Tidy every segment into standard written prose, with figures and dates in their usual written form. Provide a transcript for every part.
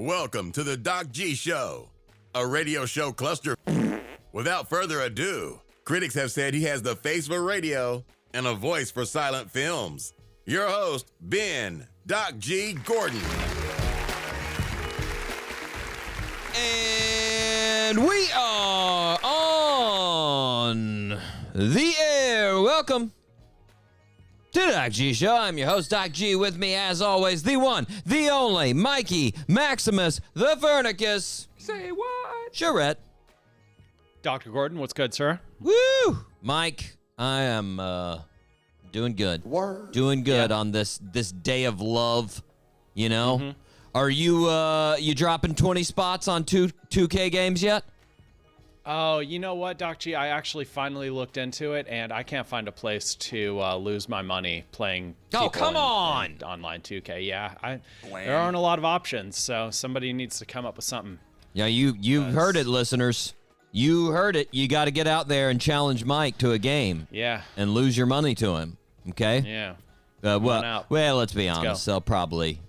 Welcome to the Doc G Show, a radio show cluster. Without further ado, critics have said he has the face for radio and a voice for silent films. Your host, Ben Doc G Gordon. And we are on the air. Welcome to the Doc G Show. I'm your host, Doc G. With me, as always, the one, the only, Mikey Maximus, the Vernicus. Say what? Charette. Dr. Gordon, what's good, sir? Woo! Mike, I am doing good. Word. Doing good on this day of love, you know? Mm-hmm. Are you dropping 20 spots on 2K games yet? Oh, you know what, Doc G? I actually finally looked into it, and I can't find a place to lose my money playing. Oh, come on! In online 2K. Yeah, there aren't a lot of options, so somebody needs to come up with something. Yeah, you heard it, listeners. You heard it. You got to get out there and challenge Mike to a game. Yeah. And lose your money to him. Okay. Yeah. Well, let's be honest. They'll probably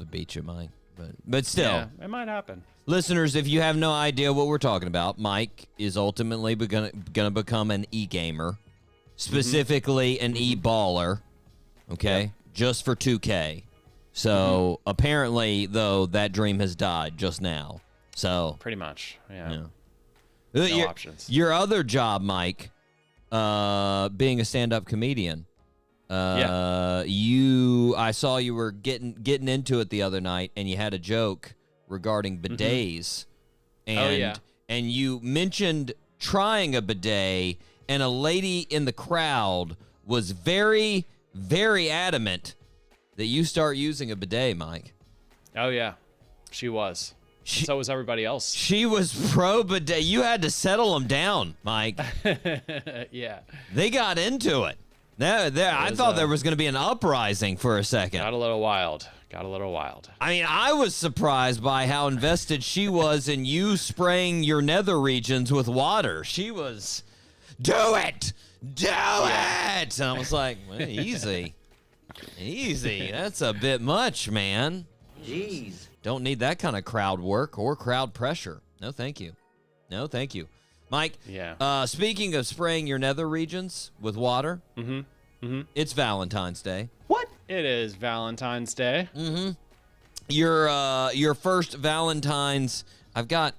beat you, Mike. But still, yeah, it might happen. Listeners, if you have no idea what we're talking about, Mike is ultimately gonna become an e-gamer, specifically an e-baller. Okay, yep. Just for 2K. So apparently, though, that dream has died just now. So pretty much, yeah. No options. Your other job, Mike, being a stand-up comedian. I saw you were getting into it the other night, and you had a joke regarding bidets, and you mentioned trying a bidet, and a lady in the crowd was very, very adamant that you start using a bidet, Mike. Oh yeah, she was. So was everybody else. She was pro bidet. You had to settle them down, Mike. Yeah. They got into it. I thought there was going to be an uprising for a second. Got a little wild. I mean, I was surprised by how invested she was in you spraying your nether regions with water. She was, do it! Do it! And I was like, well, easy. That's a bit much, man. Jeez. Don't need that kind of crowd work or crowd pressure. No, thank you. Mike, speaking of spraying your nether regions with water, it's Valentine's Day. What? It is Valentine's Day. Your first Valentine's. I've got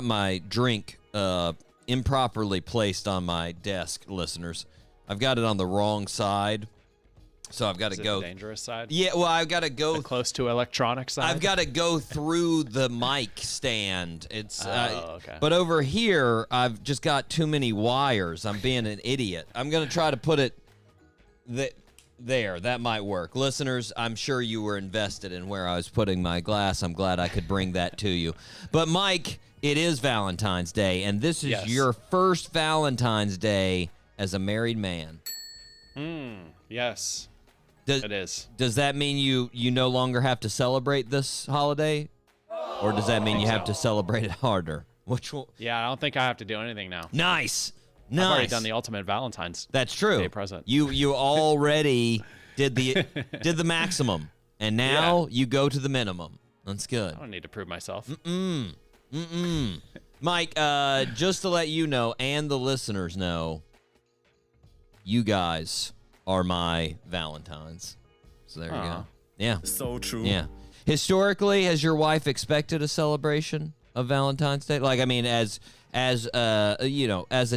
my drink improperly placed on my desk, listeners. I've got it on the wrong side. So I've got to go the dangerous side. Yeah, well, I've got to go close to electronic side. I've got to go through the mic stand. It's okay. But over here, I've just got too many wires. I'm being an idiot. I'm going to try to put it there. That might work. Listeners, I'm sure you were invested in where I was putting my glass. I'm glad I could bring that to you. But Mike, it is Valentine's Day, and this is your first Valentine's Day as a married man. Yes. It is. Does that mean you no longer have to celebrate this holiday? Or does that mean you have to celebrate it harder? Which one? Yeah, I don't think I have to do anything now. Nice. I've already done the ultimate Valentine's That's true. Day present. You already did the maximum, and now you go to the minimum. That's good. I don't need to prove myself. Mike, just to let you know and the listeners know, you guys are my Valentines. So there you go. Yeah. So true. Yeah. Historically, has your wife expected a celebration of Valentine's Day? Like, I mean, as a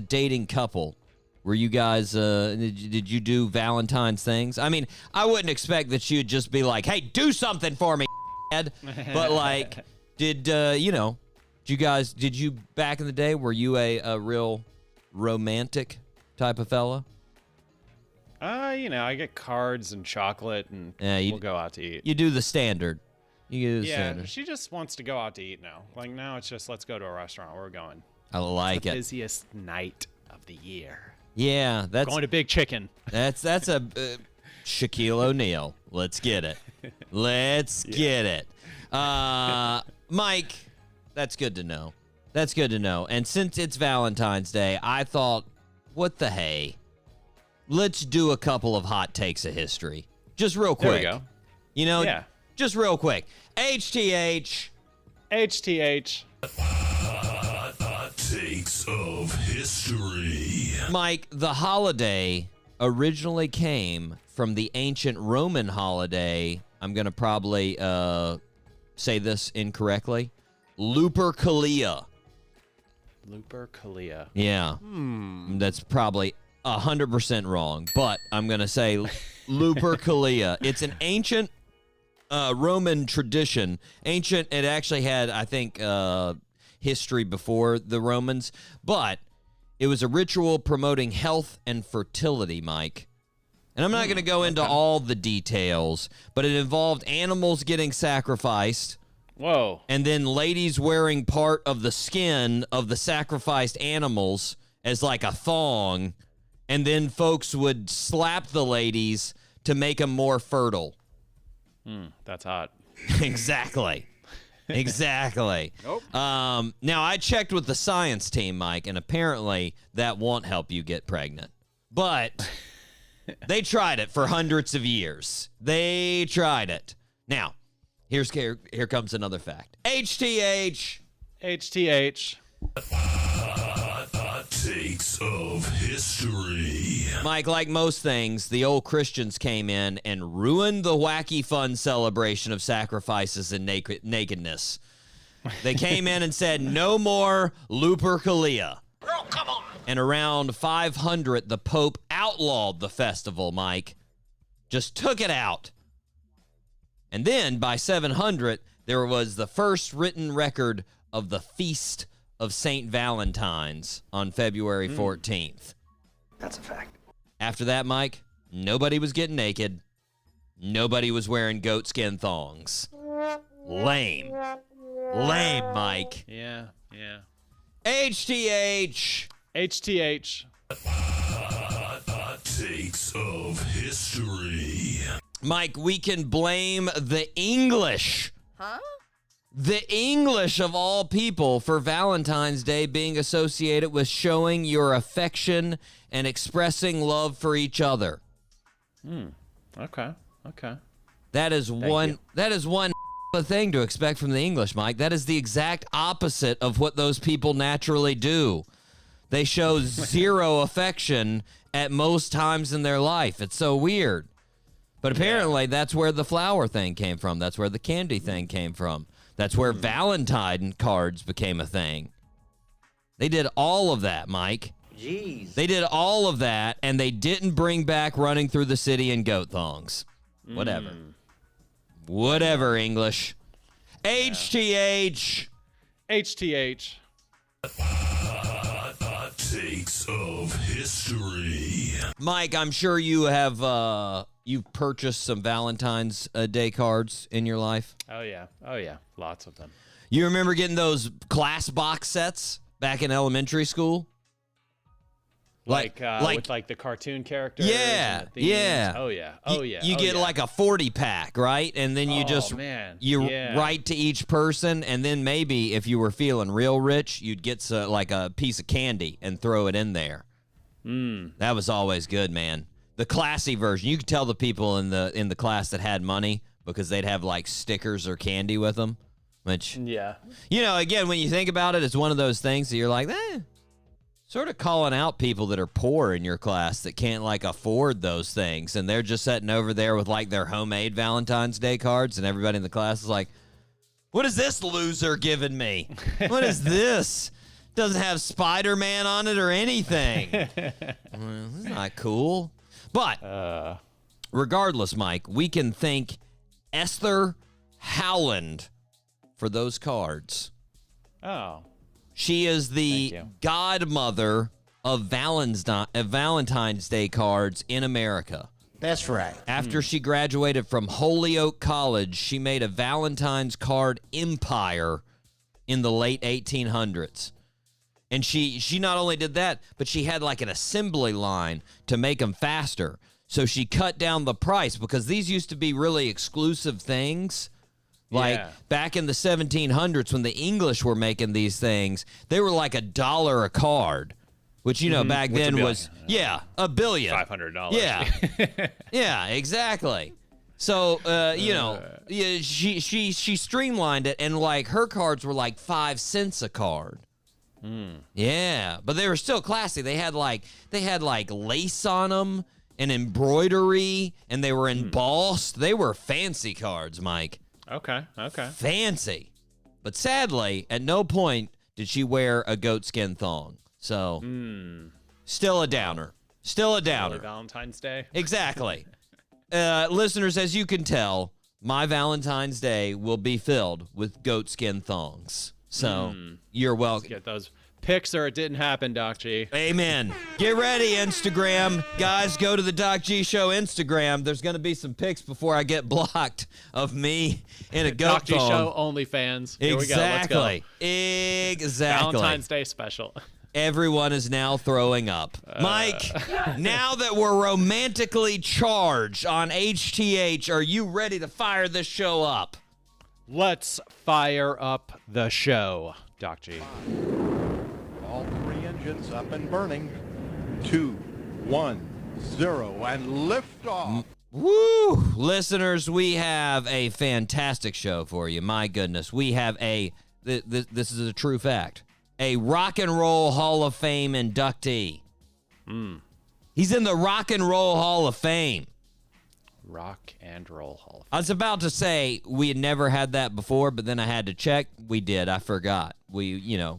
dating couple, were you guys, did you do Valentine's things? I mean, I wouldn't expect that she would just be like, hey, do something for me, Ed. But like, did you back in the day, were you a real romantic type of fella? I get cards and chocolate, and we'll go out to eat. You do the standard. She just wants to go out to eat now. Like, now it's just, let's go to a restaurant. We're going. I like the it. Busiest night of the year. Yeah, that's going to Big Chicken. That's a Shaquille O'Neal. Let's get it. Let's get it. Mike, that's good to know. And since it's Valentine's Day, I thought, what the hey? Let's do a couple of hot takes of history. Just real quick. There we go. You know, just real quick. HTH, HTH. Hot takes of history. Mike, the holiday originally came from the ancient Roman holiday. I'm going to probably say this incorrectly. Lupercalia. Lupercalia. Yeah. That's probably 100% wrong, but I'm going to say Lupercalia. It's an ancient Roman tradition. Ancient, it actually had, I think, history before the Romans, but it was a ritual promoting health and fertility, Mike. And I'm not going to go into all the details, but it involved animals getting sacrificed. Whoa. And then ladies wearing part of the skin of the sacrificed animals as like a thong. And then folks would slap the ladies to make them more fertile. That's hot. Exactly. Exactly. Nope. Now, I checked with the science team, Mike, and apparently that won't help you get pregnant. But they tried it for hundreds of years. They tried it. Now, here comes another fact. HTH. HTH. Hot takes of history. Mike, like most things, the old Christians came in and ruined the wacky fun celebration of sacrifices and nakedness. They came in and said, no more Lupercalia. Girl, come on. And around 500, the Pope outlawed the festival, Mike. Just took it out. And then by 700, there was the first written record of the Feast of St. Valentine's on February 14th. That's a fact. After that, Mike, nobody was getting naked. Nobody was wearing goatskin thongs. Lame. Lame, Mike. Yeah. HTH. HTH. Hot takes of history. Mike, we can blame the English. Huh? The English of all people for Valentine's Day being associated with showing your affection and expressing love for each other. Okay. That is one thing to expect from the English, Mike. That is the exact opposite of what those people naturally do. They show zero affection at most times in their life. It's so weird. But apparently that's where the flower thing came from. That's where the candy thing came from. That's where Valentine cards became a thing. They did all of that, Mike. Jeez. They did all of that, and they didn't bring back running through the city in goat thongs. Whatever. Whatever, English. HTH. HTH. Hot takes of history. Mike, I'm sure you have you've purchased some Valentine's Day cards in your life. Oh yeah. Lots of them. You remember getting those class box sets back in elementary school? Like with like the cartoon characters. Yeah, and the themes. yeah. Oh yeah. You get like a 40 pack, right? And then you write to each person, and then maybe if you were feeling real rich, you'd get like a piece of candy and throw it in there. That was always good, man. The classy version. You could tell the people in the class that had money because they'd have like stickers or candy with them. Which, again, when you think about it, it's one of those things that you're like, sort of calling out people that are poor in your class that can't like afford those things, and they're just sitting over there with like their homemade Valentine's Day cards, and everybody in the class is like, what is this loser giving me? What is this? Doesn't have Spider-Man on it or anything. Well, that's not cool. But regardless, Mike, we can thank Esther Howland for those cards. Oh. She is the godmother of Valentine's Day cards in America. That's right. After she graduated from Holyoke College, she made a Valentine's card empire in the late 1800s. And she not only did that, but she had like an assembly line to make them faster. So she cut down the price because these used to be really exclusive things. Like back in the 1700s when the English were making these things, they were like $1 a card, which, back then was, $1 billion. $500. Yeah. Yeah, exactly. So, yeah, she streamlined it, and like her cards were like 5 cents a card. Yeah, but they were still classy. They had like lace on them and embroidery, and they were embossed. They were fancy cards, Mike. Okay. Fancy. But sadly, at no point did she wear a goatskin thong. So, still a downer. Still a downer. Early Valentine's Day. Exactly. Listeners, as you can tell, my Valentine's Day will be filled with goatskin thongs. So, you're welcome. Get those pics or it didn't happen, Doc G. Amen. Get ready, Instagram. Guys, go to the Doc G Show Instagram. There's going to be some pics before I get blocked of me in a goat Doc G thong. Show OnlyFans. Here Exactly. we go. Let's go. Valentine's Day special. Everyone is now throwing up. Mike, now that we're romantically charged on HTH, are you ready to fire this show up? Let's fire up the show, Doc G. All 3 engines up and burning. 2, 1, 0, and lift off. Woo! Listeners, we have a fantastic show for you. My goodness. We have this is a true fact, a Rock and Roll Hall of Fame inductee. He's in the Rock and Roll Hall of Fame. Rock and Roll Hall of Fame. I was about to say we had never had that before, but then I had to check. We did. I forgot. Yeah,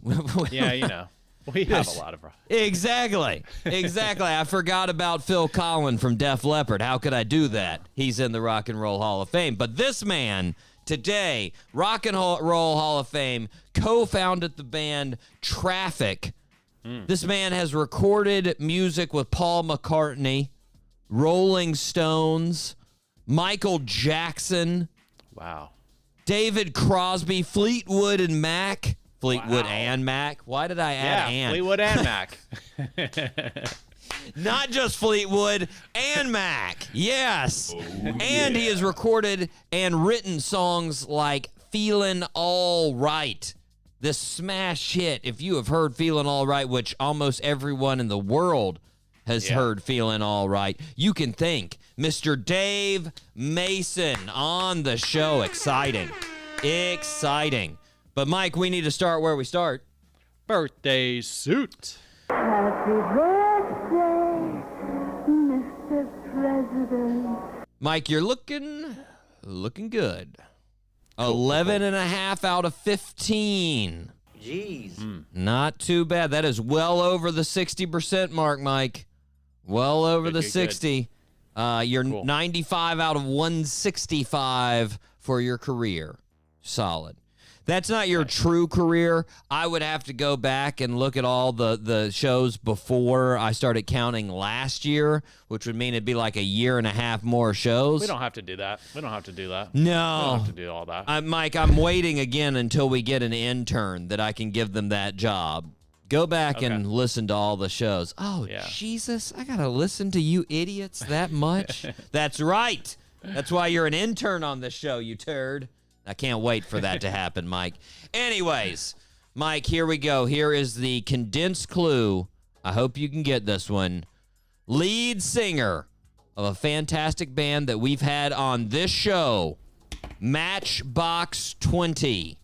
we have a lot of... Exactly. I forgot about Phil Collin from Def Leppard. How could I do that? He's in the Rock and Roll Hall of Fame. But this man, today, Rock and Roll Hall of Fame, co-founded the band Traffic. This man has recorded music with Paul McCartney, Rolling Stones, Michael Jackson. Wow. David Crosby, Fleetwood and Mac. Fleetwood and Mac. Why did I add and? Fleetwood and Mac. Not just Fleetwood and Mac. Yes. And he has recorded and written songs like Feelin' All Right. This smash hit, if you have heard Feelin' All Right, which almost everyone in the world has heard Feelin' All Right, you can thank Mr. Dave Mason on the show. Exciting. But, Mike, we need to start where we start. Birthday suit. Happy birthday, Mr. President. Mike, you're looking good. 11.5 out of 15. Jeez. Not too bad. That is well over the 60% mark, Mike. Well over the 60. You're cool. 95 out of 165 for your career. Solid. That's not your true career. I would have to go back and look at all the shows before I started counting last year, which would mean it'd be like a year and a half more shows. We don't have to do that. No. We don't have to do all that. Mike, I'm waiting again until we get an intern that I can give them that job. Go back and listen to all the shows. Oh, Jesus, I got to listen to you idiots that much? That's right. That's why you're an intern on this show, you turd. I can't wait for that to happen, Mike. Anyways, Mike, here we go. Here is the condensed clue. I hope you can get this one. Lead singer of a fantastic band that we've had on this show, Matchbox 20.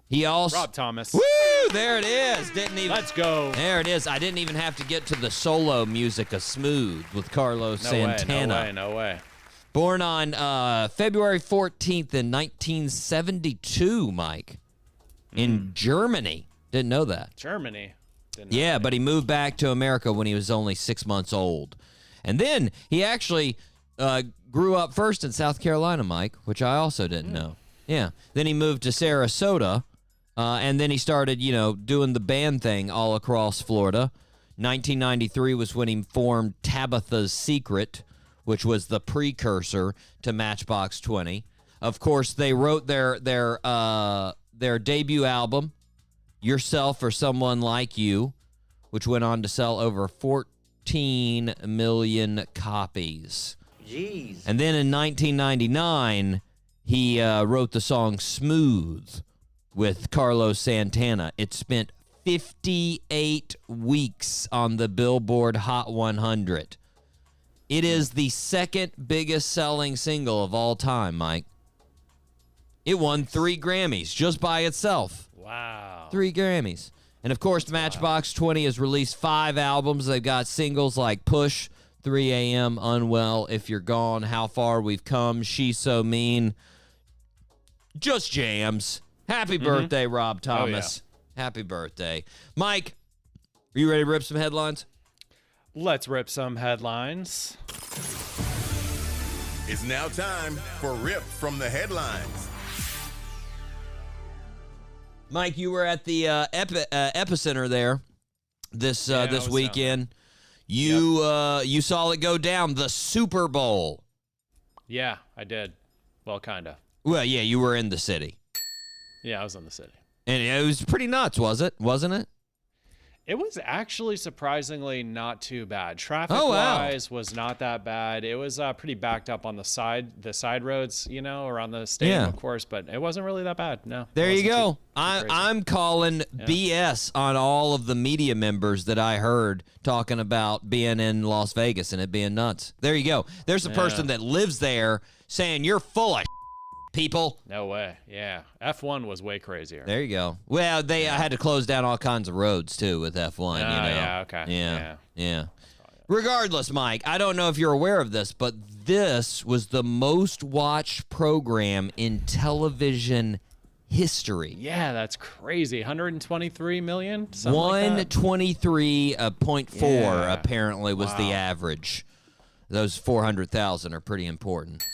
He also... Rob Thomas. Woo! There it is. Let's go. There it is. I didn't even have to get to the solo music of Smooth with Carlos Santana. No way. Born on February 14th in 1972, Mike, in Germany. Didn't know that. Germany. But he moved back to America when he was only 6 months old. And then he actually grew up first in South Carolina, Mike, which I also didn't know. Yeah. Then he moved to Sarasota, and then he started, doing the band thing all across Florida. 1993 was when he formed Tabitha's Secret, which was the precursor to Matchbox 20. Of course, they wrote their debut album, Yourself or Someone Like You, which went on to sell over 14 million copies. Jeez. And then in 1999, he wrote the song Smooth with Carlos Santana. It spent 58 weeks on the Billboard Hot 100. It is the second biggest selling single of all time, Mike. It won 3 Grammys just by itself. Wow. 3 Grammys. And, of course, Matchbox 20 has released 5 albums. They've got singles like Push, 3 a.m., Unwell, If You're Gone, How Far We've Come, She's So Mean. Just jams. Happy birthday, Rob Thomas. Happy birthday. Mike, are you ready to rip some headlines? Let's rip some headlines. It's now time for Rip from the Headlines. Mike, you were at the epicenter there this weekend. You saw it go down, the Super Bowl. Yeah, I did. Well, kind of. Well, yeah, you were in the city. Yeah, I was in the city. And it was pretty nuts, wasn't it? It was actually surprisingly not too bad. Traffic-wise was not that bad. It was pretty backed up on the side roads, around the stadium, of course, but it wasn't really that bad. No. There you go. I'm calling BS on all of the media members that I heard talking about being in Las Vegas and it being nuts. There you go. There's a person that lives there saying you're full of people. No way. Yeah. F1 was way crazier. There you go. Well, they had to close down all kinds of roads, too, with F1. Yeah, okay. Yeah. Regardless, Mike, I don't know if you're aware of this, but this was the most watched program in television history. Yeah, that's crazy. 123 million? 123.4 apparently was the average. Those 400,000 are pretty important.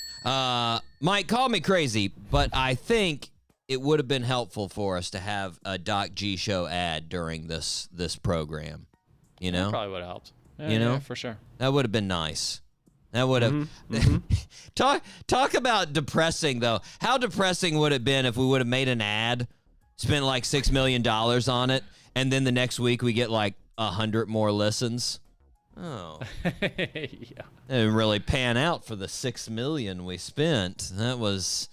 Mike, call me crazy, but I think it would have been helpful for us to have a Doc G Show ad during this program. That probably would have helped. Yeah, yeah, for sure. That would have been nice. That would have talk about depressing though. How depressing would it have been if we would have made an ad, spent like $6 million on it, and then the next week we get like 100 more listens? Oh, yeah. It didn't really pan out for the $6 million we spent. It's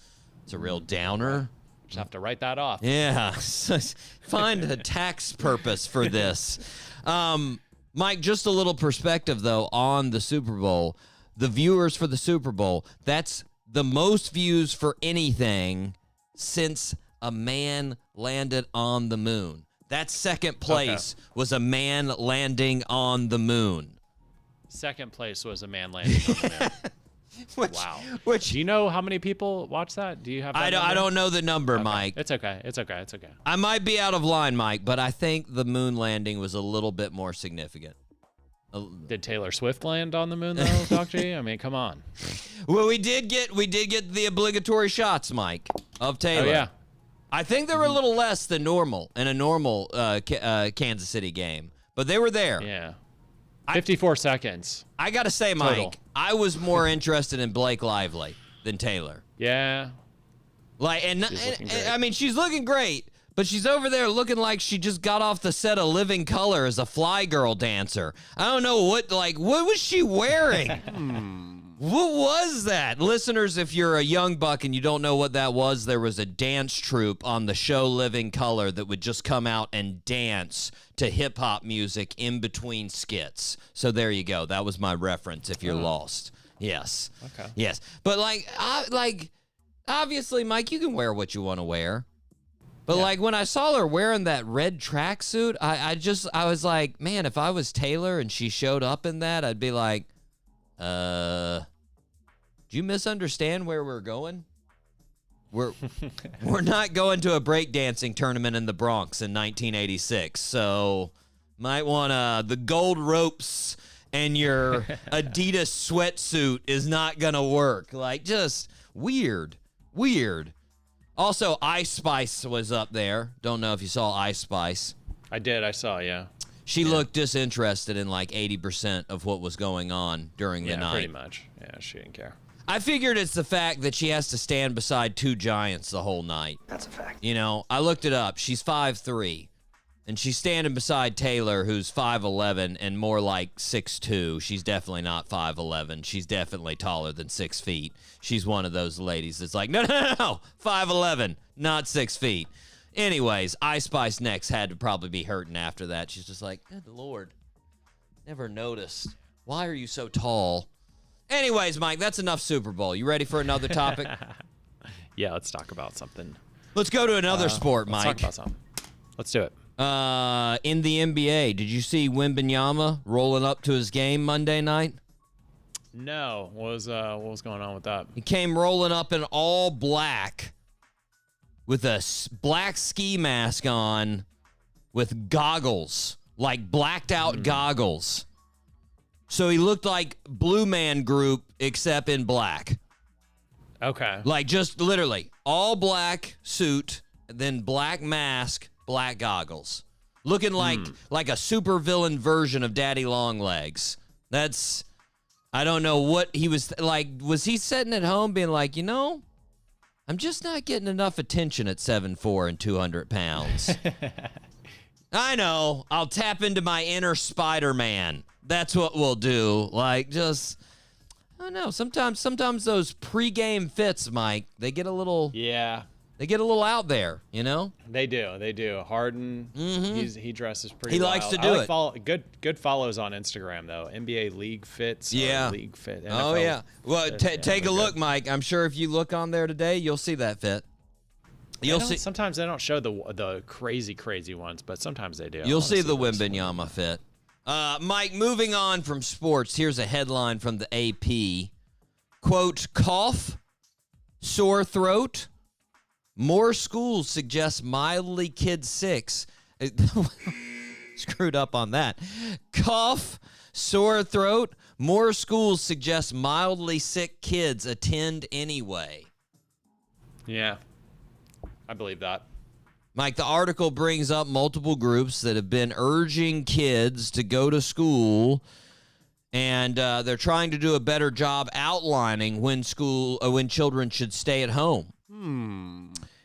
a real downer. Just have to write that off. Yeah, find a tax purpose for this. Mike, just a little perspective though on the Super Bowl. The viewers for the Super Bowl, that's the most views for anything since a man landed on the moon. That second place was a man landing on the moon. Second place was a man landing on the moon. Wow. Do you know how many people watched that? Do you have that I don't know the number, Mike. It's okay. I might be out of line, Mike, but I think the moon landing was a little bit more significant. Did Taylor Swift land on the moon though, Doc G? I mean, come on. Well, we did get the obligatory shots, Mike, of Taylor. Oh, yeah. I think they were a little less than normal in a normal Kansas City game, but they were there. Yeah. 54 seconds. I got to say, Mike, Total. I was more interested in Blake Lively than Taylor. Yeah. I mean, she's looking great, but she's over there looking like she just got off the set of Living Color as a Fly Girl dancer. I don't know what was she wearing? What was that? Listeners, if you're a young buck and you don't know what that was, there was a dance troupe on the show Living Color that would just come out and dance to hip-hop music in between skits. So there you go. That was my reference if you're lost. Yes. Okay. Yes. But, obviously, Mike, you can wear what you want to wear. But, when I saw her wearing that red tracksuit, I was like, man, if I was Taylor and she showed up in that, I'd be like, do you misunderstand where we're going? We're not going to a breakdancing tournament in the Bronx in 1986, so might want the gold ropes and your Adidas sweatsuit is not gonna work. Just weird. Also, Ice Spice was up there. Don't know if you saw Ice Spice. I did. I saw. Yeah. She looked disinterested in 80% of what was going on during the night. Pretty much. Yeah, she didn't care. I figured it's the fact that she has to stand beside 2 giants the whole night. That's a fact. I looked it up. She's 5'3", and she's standing beside Taylor, who's 5'11", and more like 6'2". She's definitely not 5'11". She's definitely taller than 6 feet. She's one of those ladies that's like, no, 5'11", not 6 feet. Anyways, Ice Spice next had to probably be hurting after that. She's just like, good Lord, never noticed. Why are you so tall? Anyways, Mike, that's enough Super Bowl. You ready for another topic? Yeah, let's talk about something. Let's go to another sport, Mike. Let's talk about something. Let's do it. In the NBA, did you see Wembanyama rolling up to his game Monday night? No. What was going on with that? He came rolling up in all black with a black ski mask on with goggles, like blacked out goggles. So he looked like Blue Man Group except in black. Okay. Like just literally all black suit, then black mask, black goggles. Looking like a supervillain version of Daddy Longlegs. That's, I don't know what he was like. Was he sitting at home being like, I'm just not getting enough attention at 7'4" and 200 pounds. I know. I'll tap into my inner Spider-Man. That's what we'll do. Like, just, I don't know. Sometimes those pregame fits, Mike, they get a little out there, They do. Harden, he dresses pretty He wild. likes to do it. Good follows on Instagram, though. NBA League Fits. Yeah. League Fit. NFL Oh, yeah. Well, take a look, good. Mike. I'm sure if you look on there today, you'll see that fit. You'll see. Sometimes they don't show the crazy ones, but sometimes they do. You'll see the Wembanyama fit. Mike, moving on from sports, here's a headline from the AP. Quote, cough, sore throat, more schools suggest mildly kid sick. Screwed up on that. Cough, sore throat, more schools suggest mildly sick kids attend anyway. Yeah, I believe that. Mike, the article brings up multiple groups that have been urging kids to go to school, and they're trying to do a better job outlining when children should stay at home.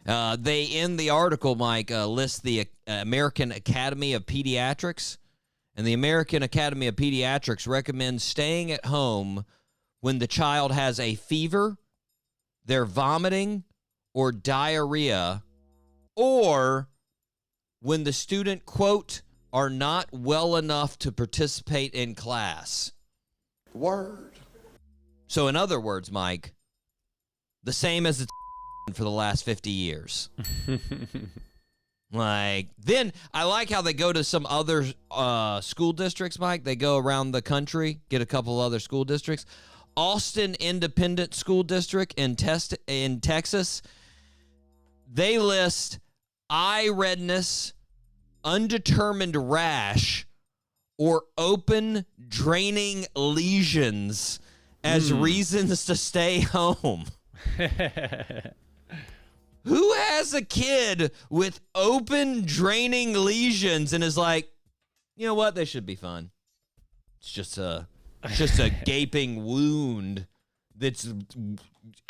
They, in the article, Mike, list the American Academy of Pediatrics, and the American Academy of Pediatrics recommends staying at home when the child has a fever, they're vomiting, or diarrhea, or when the student, quote, are not well enough to participate in class. Word. So in other words, Mike, the same as it's for the last 50 years. Then I like how they go to some other school districts, Mike. They go around the country, get a couple other school districts. Austin Independent School District in Texas, they list eye redness, undetermined rash, or open draining lesions as reasons to stay home. Who has a kid with open draining lesions and is like, you know what? They should be fine. It's just a gaping wound that's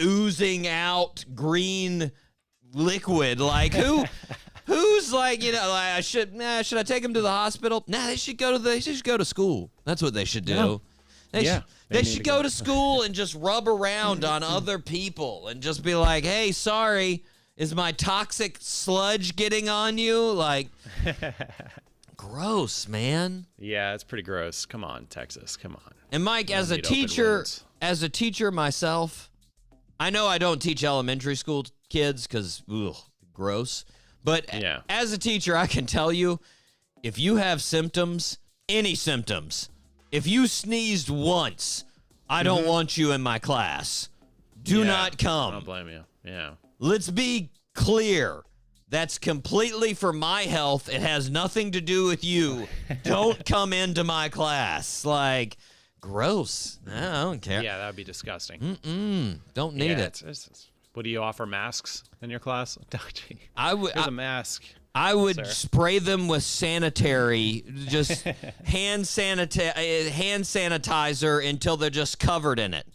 oozing out green liquid. Like who's like, like, should I take him to the hospital? Nah, they should go to school. That's what they should do. They should go to school and just rub around on other people and just be like, hey, sorry, is my toxic sludge getting on you? Like, gross, man. Yeah, it's pretty gross. Come on, Texas. Come on. And Mike, as a teacher myself, I know I don't teach elementary school kids because, gross. But as a teacher, I can tell you, if you have symptoms, any symptoms, if you sneezed once, I don't want you in my class. Do not come. I don't blame you. Yeah. Let's be clear. That's completely for my health. It has nothing to do with you. Don't come into my class. Like, gross. I don't care. Yeah, that would be disgusting. Don't need it. What do you offer, masks in your class? Here's a mask. I would spray them with sanitary, just hand sanitizer until they're just covered in it.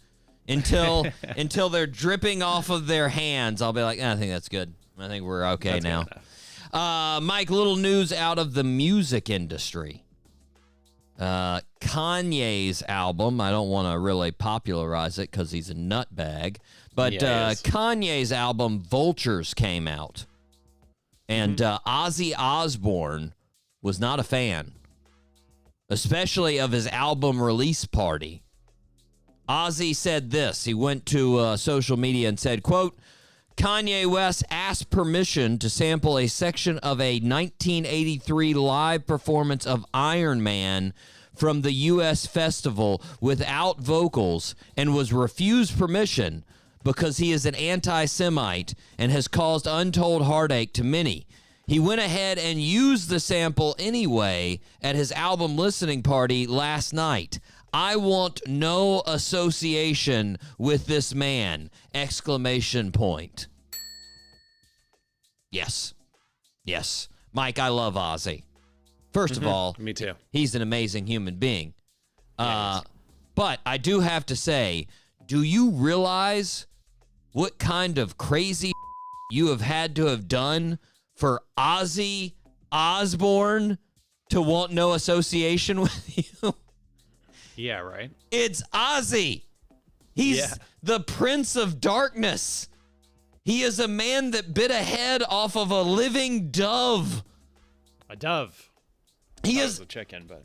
Until they're dripping off of their hands. I'll be like, I think that's good. I think we're okay now. Mike, little news out of the music industry. Kanye's album, I don't want to really popularize it because he's a nutbag, but Kanye's album Vultures came out. And Ozzy Osbourne was not a fan, especially of his album release party. Ozzy said this. He went to social media and said, quote, Kanye West asked permission to sample a section of a 1983 live performance of Iron Man from the U.S. festival without vocals and was refused permission because he is an anti-Semite and has caused untold heartache to many. He went ahead and used the sample anyway at his album listening party last night. I want no association with this man! Exclamation point. Yes. Yes. Mike, I love Ozzy. First of all, me too. He's an amazing human being. But I do have to say, do you realize what kind of crazy you have had to have done for Ozzy Osbourne to want no association with you? Yeah, right. It's Ozzy. He's the Prince of Darkness. He is a man that bit a head off of a living dove. A dove. He is a chicken, but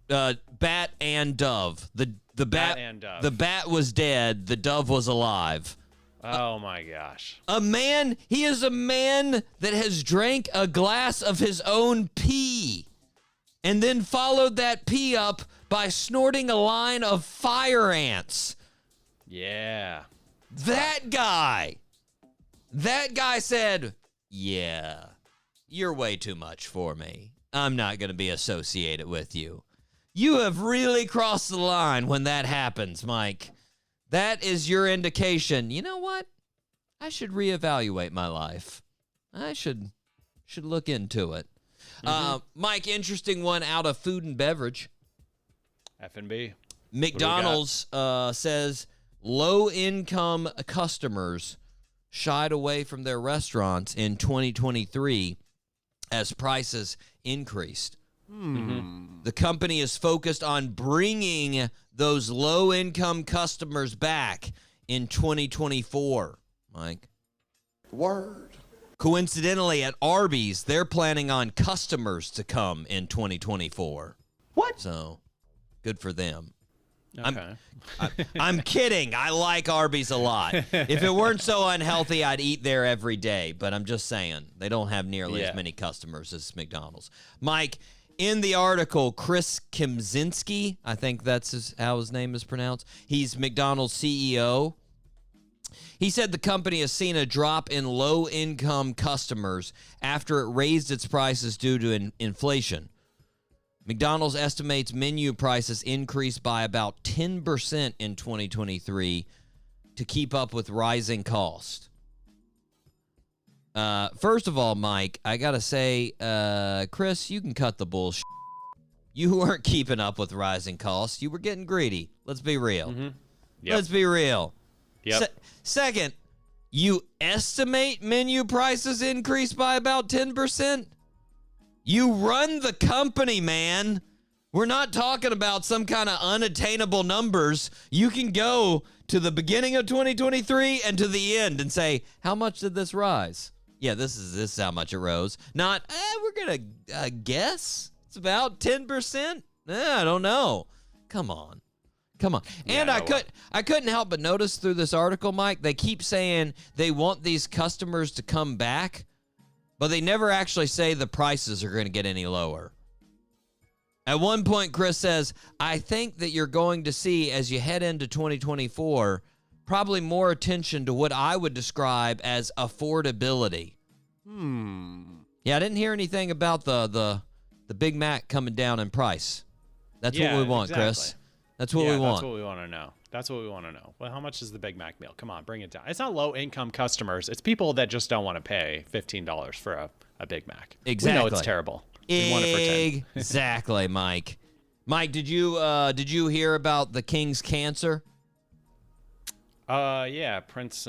yeah. Bat and dove. The bat and dove. The bat was dead. The dove was alive. Oh my gosh. He is a man that has drank a glass of his own pee and then followed that pee up by snorting a line of fire ants. Yeah. That guy said, yeah, you're way too much for me. I'm not going to be associated with you. You have really crossed the line when that happens, Mike. That is your indication. You know what? I should reevaluate my life. I should look into it. Mike, interesting one out of food and beverage. F&B. McDonald's says low-income customers shied away from their restaurants in 2023 as prices increased. The company is focused on bringing those low-income customers back in 2024, Mike. Word. Coincidentally, at Arby's, they're planning on customers to come in 2024. What? So, good for them. Okay. I'm kidding. I like Arby's a lot. If it weren't so unhealthy, I'd eat there every day. But I'm just saying, they don't have nearly as many customers as McDonald's. Mike, in the article, Chris Kemczynski, I think that's how his name is pronounced. He's McDonald's CEO. He said the company has seen a drop in low-income customers after it raised its prices due to inflation. McDonald's estimates menu prices increased by about 10% in 2023 to keep up with rising costs. First of all, Mike, I got to say, Chris, you can cut the bullshit. You weren't keeping up with rising costs. You were getting greedy. Let's be real. Yep. Let's be real. Yep. Second, you estimate menu prices increased by about 10%? You run the company, man. We're not talking about some kind of unattainable numbers. You can go to the beginning of 2023 and to the end and say, how much did this rise? Yeah, this is how much it rose. Not, we're going to guess. It's about 10%. I don't know. Come on. And I couldn't help but notice through this article, Mike, they keep saying they want these customers to come back, but they never actually say the prices are going to get any lower. At one point, Chris says, I think that you're going to see, as you head into 2024, probably more attention to what I would describe as affordability. Yeah, I didn't hear anything about the Big Mac coming down in price. That's what we want, exactly. Chris. That's what we want. That's what we want to know. That's what we want to know. Well, how much is the Big Mac meal? Come on, bring it down. It's not low-income customers. It's people that just don't want to pay $15 for a Big Mac. Exactly. We know it's terrible. We want it for 10. Exactly, Mike. Mike, did you hear about the king's cancer? Yeah, Prince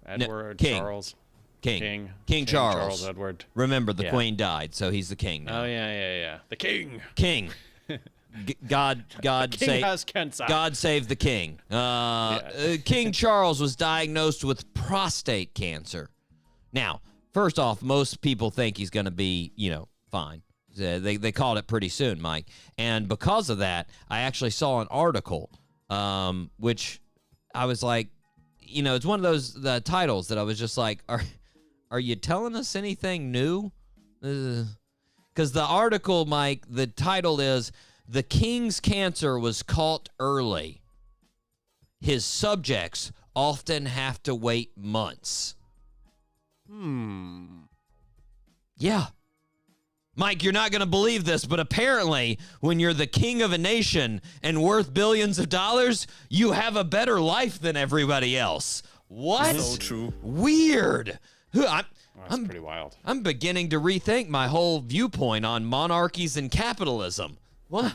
Edward Charles. King Charles. Charles Edward. Remember, the queen died, so he's the king now. Oh, yeah. The king. King. God save the king. King Charles was diagnosed with prostate cancer. Now, first off, most people think he's going to be, fine. They called it pretty soon, Mike. And because of that, I actually saw an article which I was like, you know, it's one of those titles that I was just like, are you telling us anything new? Because the article, Mike, the title is, "The King's Cancer Was Caught Early. His subjects often have to wait months." Yeah. Mike, you're not going to believe this, but apparently when you're the king of a nation and worth billions of dollars, you have a better life than everybody else. What? So true. Weird. That's pretty wild. I'm beginning to rethink my whole viewpoint on monarchies and capitalism. What?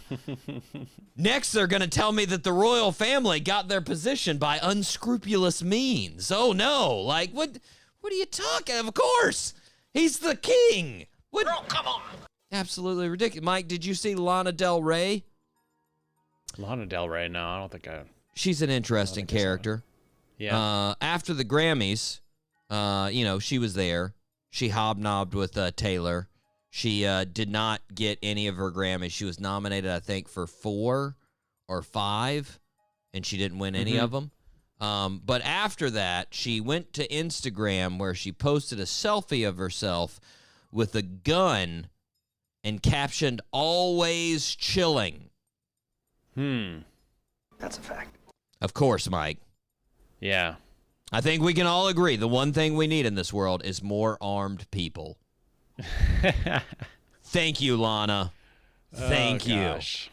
Next, they're going to tell me that the royal family got their position by unscrupulous means. Oh, no. Like, what are you talking? Of course. He's the king. What? Bro, come on. Absolutely ridiculous. Mike, did you see Lana Del Rey? Lana Del Rey? No, I don't think She's an interesting character. Yeah. After the Grammys, you know, she was there. She hobnobbed with Taylor. She did not get any of her Grammys. She was nominated, I think, for 4 or 5, and she didn't win any of them. But after that, she went to Instagram where she posted a selfie of herself with a gun and captioned, "Always chilling." That's a fact. Of course, Mike. Yeah. I think we can all agree the one thing we need in this world is more armed people. Thank you, Lana. Thank you. Gosh.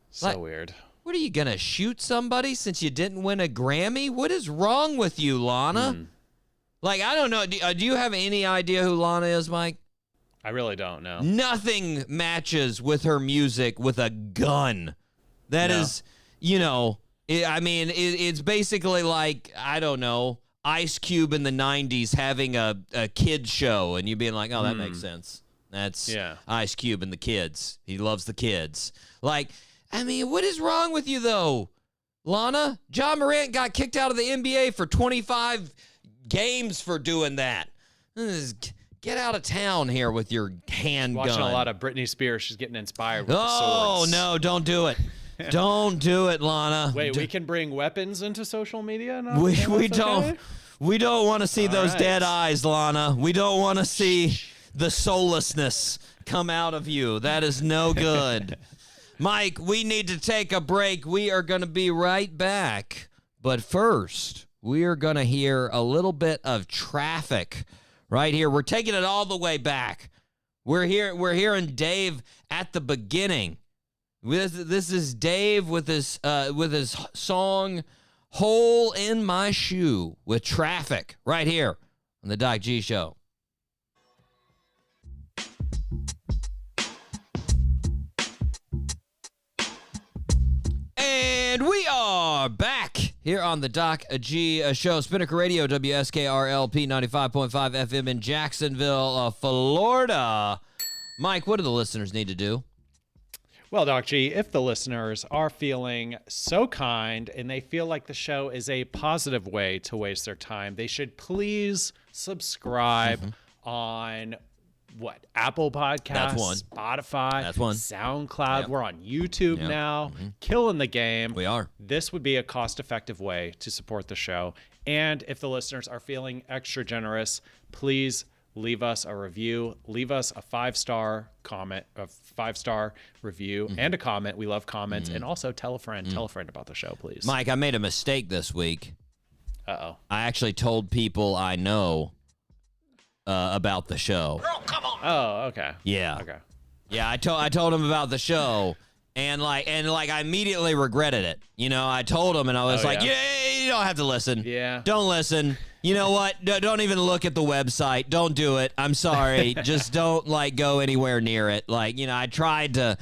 So Like- weird. What are you going to shoot somebody since you didn't win a Grammy? What is wrong with you, Lana? Like, I don't know. Do you have any idea who Lana is, Mike? I really don't know. Nothing matches with her music with a gun. That is, you know, it's basically like, I don't know, Ice Cube in the 90s having a kid show and you being like, oh, that makes sense. That's Ice Cube and the kids. He loves the kids. Like, I mean, what is wrong with you, though, Lana? John Morant got kicked out of the NBA for 25 games for doing that. Get out of town here with your handgun. Watching a lot of Britney Spears. She's getting inspired with the Oh, swords. no, don't do it. Don't do it, Lana. Wait, we can bring weapons into social media? No, We that's don't. okay? We don't want to see those right. dead eyes, Lana. We don't want to see the soullessness come out of you. That is no good. Mike, we need to take a break. We are going to be right back. But first, we are going to hear a little bit of traffic right here. We're taking it all the way back. We're hearing Dave at the beginning. This is Dave with his song "Hole in My Shoe" with traffic right here on the Doc G Show. And we are back here on the Doc G Show. Spinnaker Radio, WSKRLP 95.5 FM in Jacksonville, Florida. Mike, what do the listeners need to do? Well, Doc G, if the listeners are feeling so kind and they feel like the show is a positive way to waste their time, they should please subscribe on Apple Podcasts, That's one. Spotify, That's one. SoundCloud. Yep. We're on YouTube Yep. now, killing the game. We are. This would be a cost-effective way to support the show. And if the listeners are feeling extra generous, please leave us a review, leave us a 5-star comment, a 5-star review, and a comment. We love comments. And also tell a friend about the show, please. Mike, I made a mistake this week. Uh-oh. I actually told people I know about the show. Oh, okay. Yeah. Okay. Yeah, I told him about the show, and I immediately regretted it. You know, I told him, and I was like, yeah? you don't have to listen. Yeah. Don't listen. You know what? Don't even look at the website. Don't do it. I'm sorry. Just don't go anywhere near it. I tried to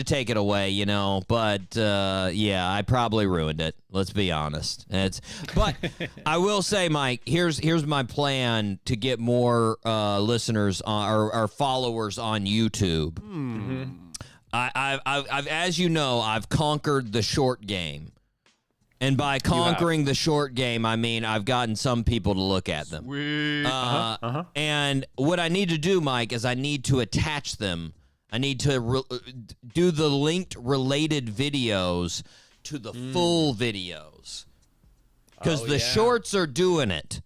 take it away, but yeah, I probably ruined it. Let's be honest. But I will say, Mike, here's my plan to get more listeners or followers on YouTube. I've as you know, I've conquered the short game. And by conquering the short game, I mean I've gotten some people to look at them. And what I need to do, Mike, is I need to attach them. I need to do the linked related videos to the full videos. Because the shorts are doing it.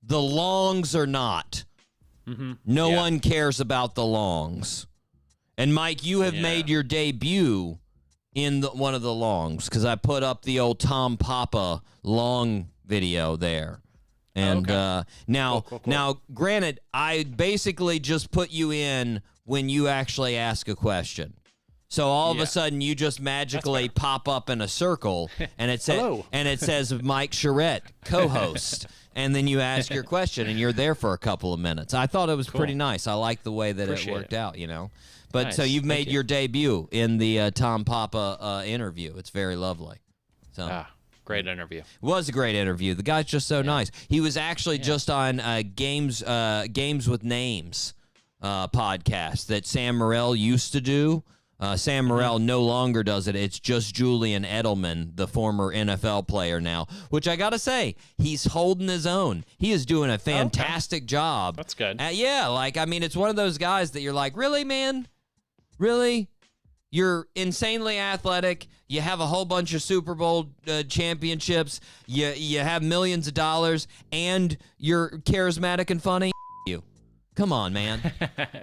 The longs are not. No one cares about the longs. And Mike, you have made your debut in one of the longs because I put up the old Tom Papa long video there. And now, granted, I basically just put you in when you actually ask a question. So all of a sudden, you just magically pop up in a circle, and it says Mike Charette, co-host, and then you ask your question, and you're there for a couple of minutes. I thought it was pretty nice. I like the way that it worked out, you know. But nice. So you've made your debut in the Tom Papa interview. It's very lovely. So. Great interview. It was a great interview. The guy's just so nice. He was actually just on Games with Names podcast that Sam Morrell used to do. Sam Morrell no longer does it. It's just Julian Edelman, the former NFL player now, which I got to say, he's holding his own. He is doing a fantastic job. That's good. It's one of those guys that you're like, really, man? Really? You're insanely athletic. You have a whole bunch of Super Bowl championships. You have millions of dollars, and you're charismatic and funny. You, come on, man.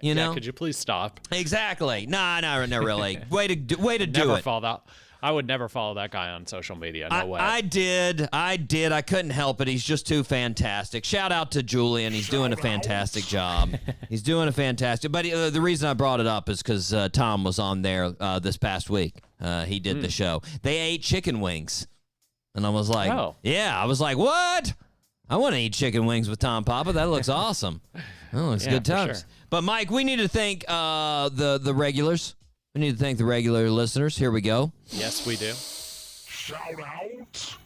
You know? Could you please stop? Exactly. Nah, not really. Way to do it. I would never follow that guy on social media. No way. I did. I couldn't help it. He's just too fantastic. Shout out to Julian. He's doing a fantastic job. He's doing a fantastic. But the reason I brought it up is because Tom was on there this past week. He did the show. They ate chicken wings, and I was like, I was like, what? I want to eat chicken wings with Tom Papa. That looks awesome. Oh, it's good times. Sure. But Mike, we need to thank the regulars. We need to thank the regular listeners. Here we go. Yes, we do.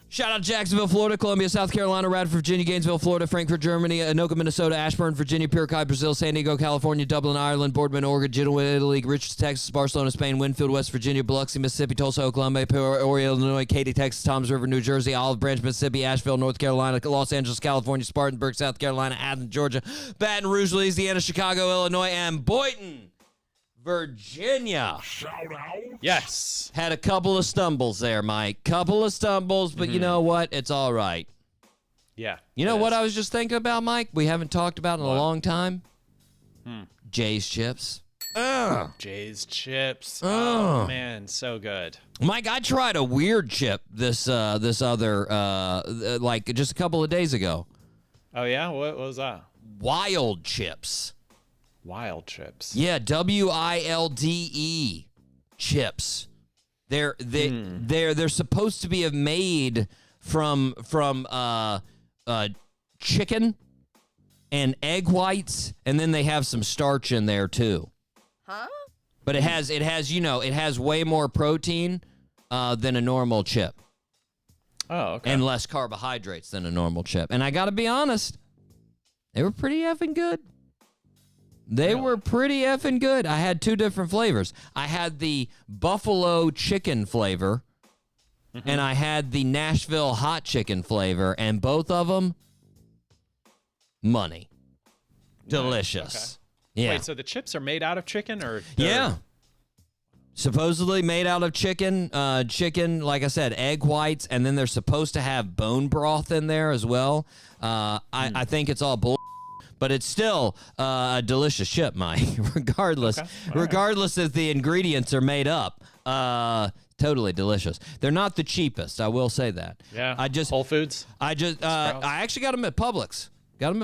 Shout out Jacksonville, Florida, Columbia, South Carolina, Radford, Virginia, Gainesville, Florida, Frankfurt, Germany, Anoka, Minnesota, Ashburn, Virginia, Piracai, Brazil, San Diego, California, Dublin, Ireland, Boardman, Oregon, Genoa, Italy, Richardson, Texas, Barcelona, Spain, Winfield, West Virginia, Biloxi, Mississippi, Tulsa, Oklahoma, Peoria, Illinois, Katy, Texas, Toms River, New Jersey, Olive Branch, Mississippi, Asheville, North Carolina, Los Angeles, California, Spartanburg, South Carolina, Athens, Georgia, Baton Rouge, Louisiana, Chicago, Illinois, and Boynton, Virginia. Yes. Had a couple of stumbles there, Mike. Couple of stumbles, but you know what? It's all right. Yeah. You know what I was just thinking about, Mike? We haven't talked about in a long time. Jay's chips. Jay's chips. Oh, man, so good. Mike, I tried a weird chip this other like just a couple of days ago. Oh yeah, what was that? Wild chips. Wild chips. Yeah, WILDE chips. They're supposed to be made from chicken and egg whites, and then they have some starch in there too. Huh? But it has way more protein than a normal chip. Oh, okay. And less carbohydrates than a normal chip. And I got to be honest, they were pretty effing good. They were pretty effing good. I had two different flavors. I had the buffalo chicken flavor, and I had the Nashville hot chicken flavor, and both of them, money. Delicious. Okay. Yeah. Wait, so the chips are made out of chicken, or? Yeah. Supposedly made out of chicken, like I said, egg whites, and then they're supposed to have bone broth in there as well. I think it's all bull. But it's still a delicious chip, Mike, regardless if the ingredients are made up. Totally delicious. They're not the cheapest, I will say that. Yeah. Whole Foods? I actually got them at Publix. Right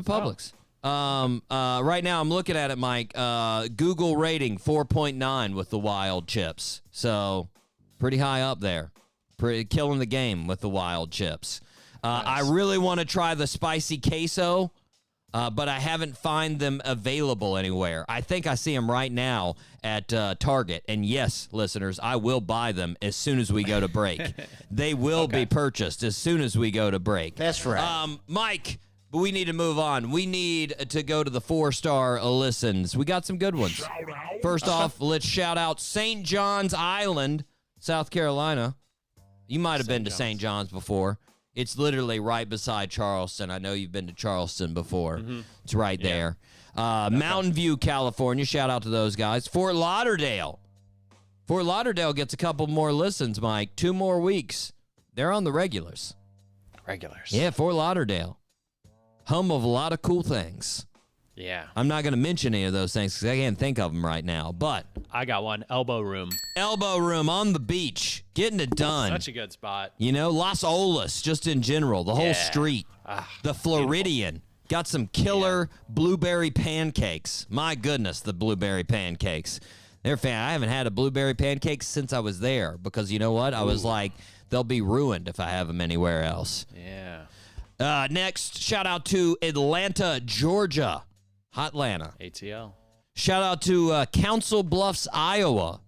now I'm looking at it, Mike. Google rating 4.9 with the wild chips. So pretty high up there. Pretty killing the game with the wild chips. Nice. I really want to try the spicy queso. But I haven't found them available anywhere. I think I see them right now at Target. And yes, listeners, I will buy them as soon as we go to break. They will be purchased as soon as we go to break. That's right. Mike, but we need to move on. We need to go to the 4-star listens. We got some good ones. First off, let's shout out St. John's Island, South Carolina. You might have been to St. John's before. It's literally right beside Charleston. I know you've been to Charleston before. It's right there. Mountain View, California. Shout out to those guys. Fort Lauderdale. Fort Lauderdale gets a couple more listens, Mike. 2 more weeks. They're on the regulars. Regulars. Yeah, Fort Lauderdale. Home of a lot of cool things. Yeah. I'm not going to mention any of those things because I can't think of them right now. But I got one. Elbow Room. Elbow Room on the beach. Getting it done. Such a good spot. You know, Las Olas, just in general. The whole street. The Floridian. Got some killer blueberry pancakes. My goodness, the blueberry pancakes. They're I haven't had a blueberry pancake since I was there because you know what? I was like, they'll be ruined if I have them anywhere else. Yeah. Next, shout out to Atlanta, Georgia. Hot Atlanta. ATL. Shout out to Council Bluffs, Iowa.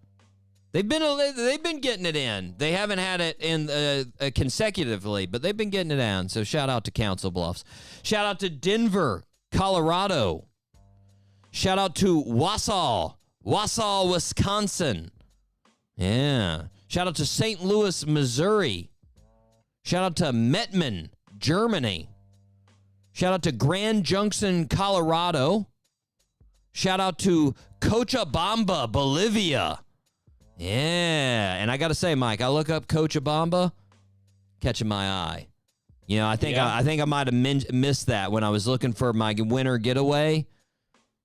They've been getting it in. They haven't had it in consecutively, but they've been getting it in. So shout out to Council Bluffs. Shout out to Denver, Colorado. Shout out to Wausau, Wisconsin. Yeah. Shout out to St. Louis, Missouri. Shout out to Mettmann, Germany. Shout out to Grand Junction, Colorado. Shout out to Cochabamba, Bolivia. Yeah. And I got to say, Mike, I look up Cochabamba, catching my eye. You know, I think I might have missed that when I was looking for my winter getaway.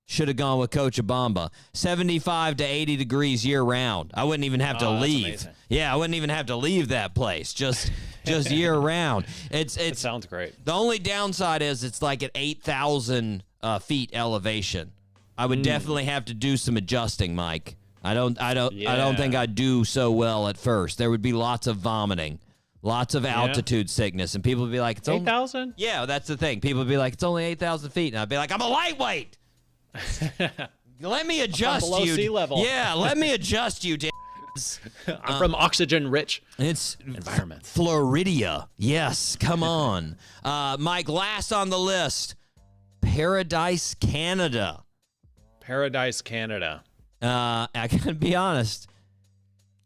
Should have gone with Cochabamba. 75 to 80 degrees year round. I wouldn't even have to leave. Amazing. Yeah, I wouldn't even have to leave that place. Just year round. It sounds great. The only downside is it's like at 8,000 feet elevation. I would definitely have to do some adjusting, Mike. I don't think I'd do so well at first. There would be lots of vomiting, lots of altitude sickness, and people would be like, "It's 8,000?" Yeah, that's the thing. People would be like, "It's only 8,000 feet," and I'd be like, "I'm a lightweight. Let me adjust below you." sea level. Yeah, let me adjust you. I'm from oxygen-rich environments. Floridia. Yes, come on. Mike, last on the list, Paradise, Canada. Paradise, Canada. I gotta be honest,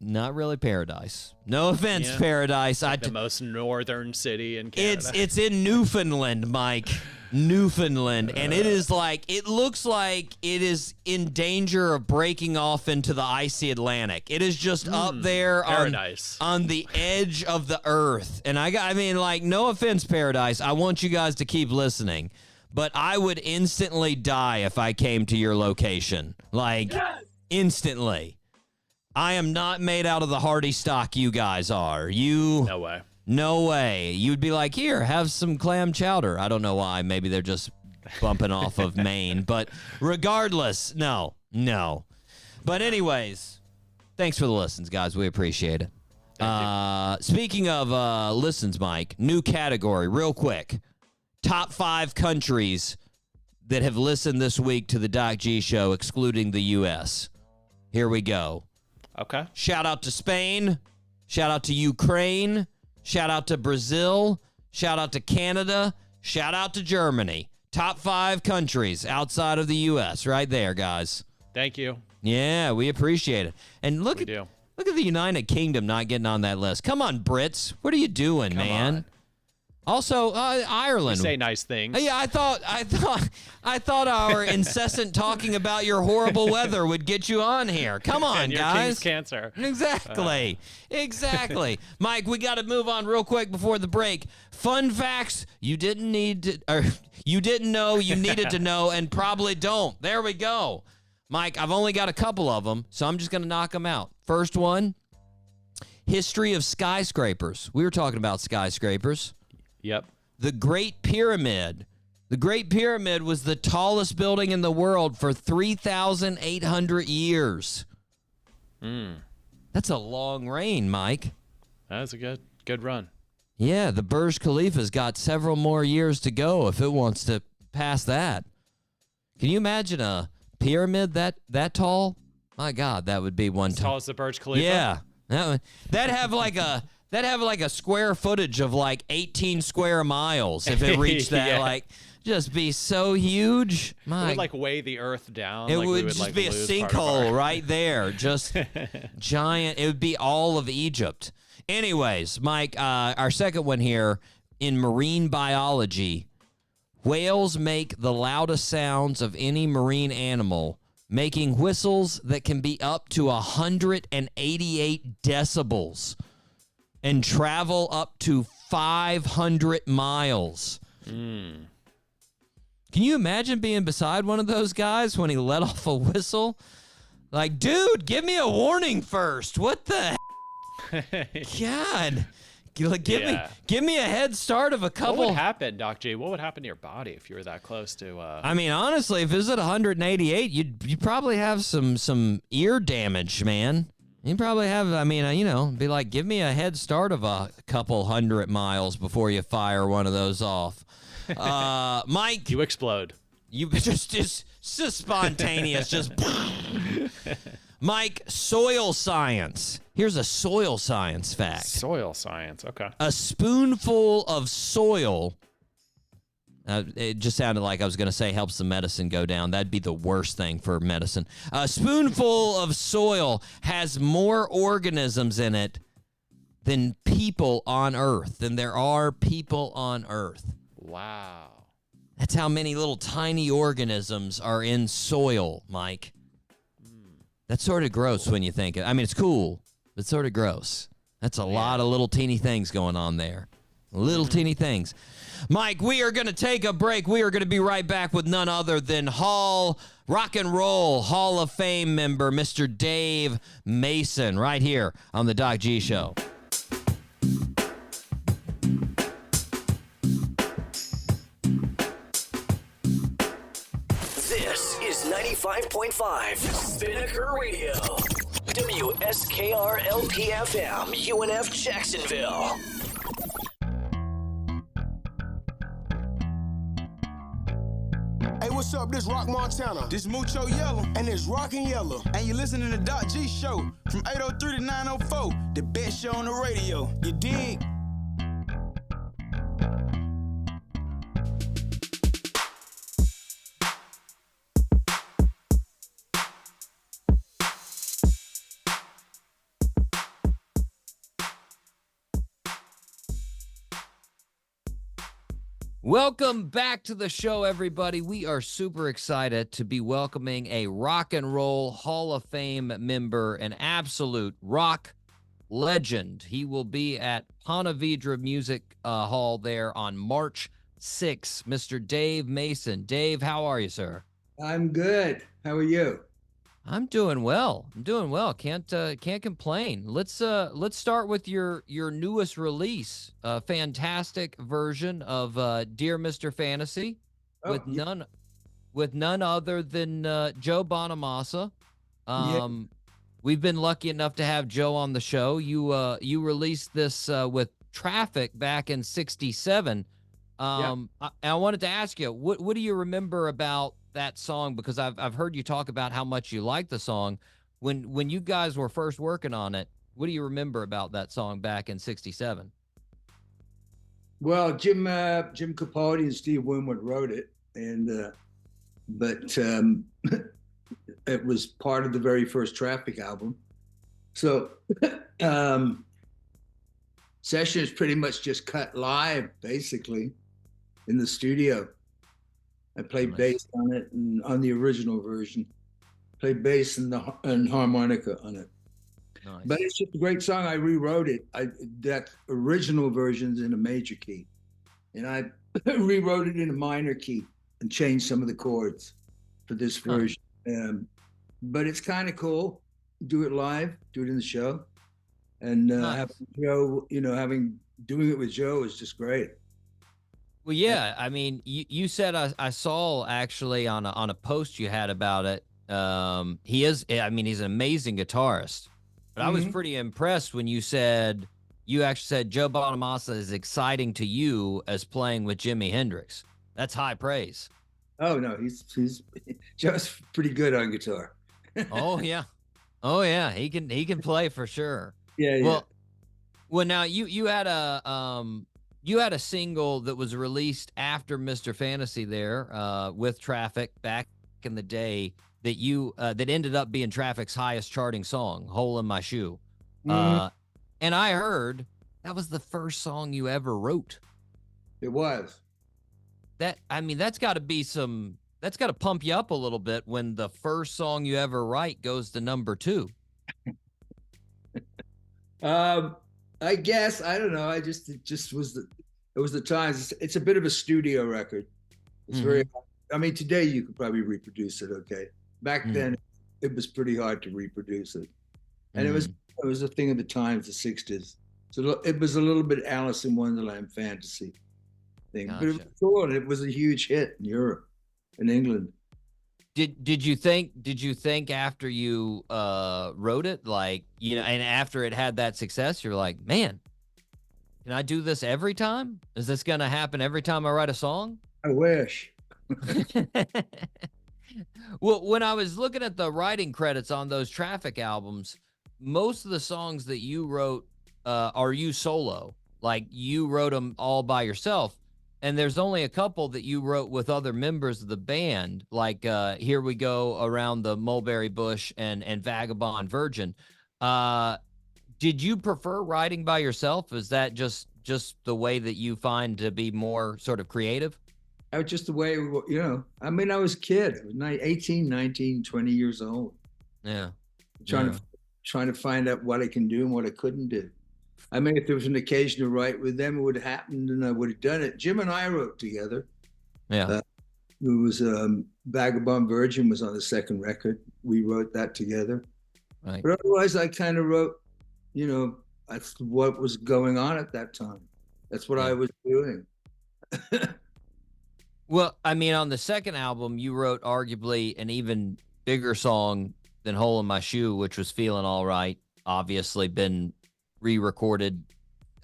not really paradise. No offense, Paradise. The most northern city in Canada. It's in Newfoundland, Mike. Newfoundland, and it looks like it is in danger of breaking off into the icy Atlantic. It is just up there on the edge of the earth. And I mean, no offense, Paradise. I want you guys to keep listening, but I would instantly die if I came to your location. Instantly. I am not made out of the hardy stock you guys are. No way. No way. You'd be like, here, have some clam chowder. I don't know why. Maybe they're just bumping off of Maine. But regardless, no. But anyways, thanks for the listens, guys. We appreciate it. Speaking of listens, Mike, new category, real quick. Top 5 countries that have listened this week to the Doc G Show, excluding the U.S. Here we go. Okay. Shout out to Spain. Shout out to Ukraine. Shout out to Brazil. Shout out to Canada. Shout out to Germany. Top 5 countries outside of the U.S. right there, guys. Thank you. Yeah, we appreciate it. And look at the United Kingdom not getting on that list. Come on, Brits. What are you doing, man? On. Also, Ireland. You say nice things. Yeah, I thought our incessant talking about your horrible weather would get you on here. Come on, and your guys. King's cancer. Exactly. Mike, we got to move on real quick before the break. Fun facts you didn't know you needed to know and probably don't. There we go. Mike, I've only got a couple of them, so I'm just going to knock them out. First one, history of skyscrapers. We were talking about skyscrapers. Yep. The Great Pyramid. The Great Pyramid was the tallest building in the world for 3,800 years. That's a long reign, Mike. That's a good run. Yeah, the Burj Khalifa's got several more years to go if it wants to pass that. Can you imagine a pyramid that tall? My God, that would be one. As tall as the Burj Khalifa? Yeah. That'd have like a square footage of 18 square miles if it reached that. Just be so huge. It would weigh the earth down. It would just be a sinkhole right there. Just giant. It would be all of Egypt. Anyways, Mike, our second one here in marine biology. Whales make the loudest sounds of any marine animal making whistles that can be up to 188 decibels and travel up to 500 miles. Can you imagine being beside one of those guys when he let off a whistle? Like, dude, give me a warning first. What the God? Give me a head start of a couple. What would happen, Doc G? What would happen to your body if you were that close to? I mean, honestly, if it was at 188, you'd probably have some ear damage, man. You'd probably have. I mean, be like, give me a head start of a couple 100 miles before you fire one of those off. Mike, you explode. You just spontaneous, just. Mike, soil science. Here's a soil science fact. Soil science, okay. A spoonful of soil, it just sounded like I was going to say helps the medicine go down. That'd be the worst thing for medicine. A spoonful of soil has more organisms in it than people on Earth, than there are people on Earth. Wow. That's how many little tiny organisms are in soil, Mike. That's sort of gross when you think it. I mean, it's cool, but sort of gross. That's a lot of little teeny things going on there. Little teeny things. Mike, we are going to take a break. We are going to be right back with none other than Rock and Roll Hall of Fame member, Mr. Dave Mason, right here on the Doc G Show. This is 95.5 Spinnaker Radio. WSKR-LP-FM, UNF Jacksonville. Hey, what's up? This Rock Montana. This Mucho Yellow. And this Rockin' Yellow. And you're listening to Doc G Show from 803 to 904. The best show on the radio. You dig? Welcome back to the show, everybody. We are super excited to be welcoming a Rock and Roll Hall of Fame member, an absolute rock legend. He will be at Ponte Vedra Music Hall there on March 6th. Mr. Dave Mason. Dave, how are you, sir? I'm good. How are you? I'm doing well. Can't complain. Let's start with your newest release, a fantastic version of Dear Mr. Fantasy with none other than Joe Bonamassa. We've been lucky enough to have Joe on the show. You released this with Traffic back in '67. I wanted to ask you, what do you remember about that song? Because I've heard you talk about how much you like the song. When you guys were first working on it, what do you remember about that song back in '67? Well, Jim Capote and Steve Winwood wrote it, and but it was part of the very first Traffic album. So sessions pretty much just cut live, basically, in the studio. I played bass on it, and on the original version, played bass and harmonica on it. Nice. But it's just a great song. I rewrote it. That original version's in a major key, and I rewrote it in a minor key and changed some of the chords for this version. But it's kind of cool. Do it live, do it in the show, and having Joe, doing it with Joe is just great. Well, yeah. I mean, you said I saw actually on a post you had about it. He's an amazing guitarist. But I was pretty impressed when you actually said Joe Bonamassa is exciting to you as playing with Jimi Hendrix. That's high praise. Oh no, he's just pretty good on guitar. Oh yeah, he can play for sure. Yeah. Well, now you had a single that was released after Mr. Fantasy there with Traffic back in the day that ended up being Traffic's highest charting song, Hole in My Shoe. And I heard that was the first song you ever wrote. It was. That's got to be some that's got to pump you up a little bit when the first song you ever write goes to number 2. I guess I don't know. It was the times. It's a bit of a studio record. It's very. I mean, today you could probably reproduce it. Okay, back then it was pretty hard to reproduce it, and it was a thing of the times, the '60s. So it was a little bit Alice in Wonderland fantasy thing, but it was cool, and it was a huge hit in Europe and England. Did you think after you wrote it, like, you know, and after it had that success, you're like, man, can I do this every time? Is this gonna happen every time I write a song? I wish. Well, when I was looking at the writing credits on those Traffic albums, most of the songs that you wrote are you solo, like you wrote them all by yourself. And there's only a couple that you wrote with other members of the band, like Here We Go, Around the Mulberry Bush, and Vagabond Virgin. Did you prefer writing by yourself? Is that just the way that you find to be more sort of creative? That was just the way, you know, I mean, I was a kid. I was 18, 19, 20 years old. Yeah. Trying to find out what I can do and what I couldn't do. I mean, if there was an occasion to write with them, it would have happened and I would have done it. Jim and I wrote together. Yeah. It was Vagabond Virgin was on the second record. We wrote that together. Right. But otherwise, I kind of wrote, you know, that's what was going on at that time. That's what I was doing. Well, I mean, on the second album, you wrote arguably an even bigger song than Hole in My Shoe, which was Feeling All Right. Obviously been re-recorded,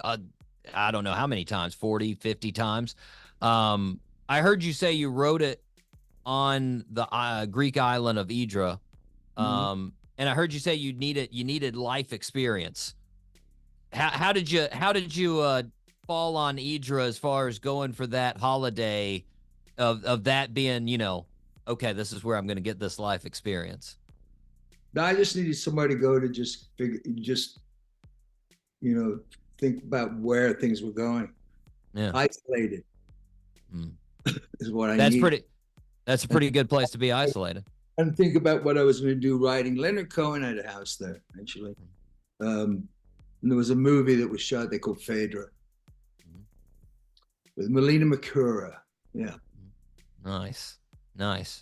I don't know how many times, 40, 50 times. I heard you say you wrote it on the Greek island of Idra. And I heard you say you needed life experience. How did you fall on Idra as far as going for that holiday of that being, you know, okay, this is where I'm going to get this life experience? No, I just needed somebody to go to just you know, think about where things were going. Yeah. Isolated is what I need. That's a pretty good place to be isolated. And think about what I was going to do writing. Leonard Cohen had a house there, actually. And there was a movie that was shot, they called Phaedra, with Melina Mercouri. Yeah. Nice.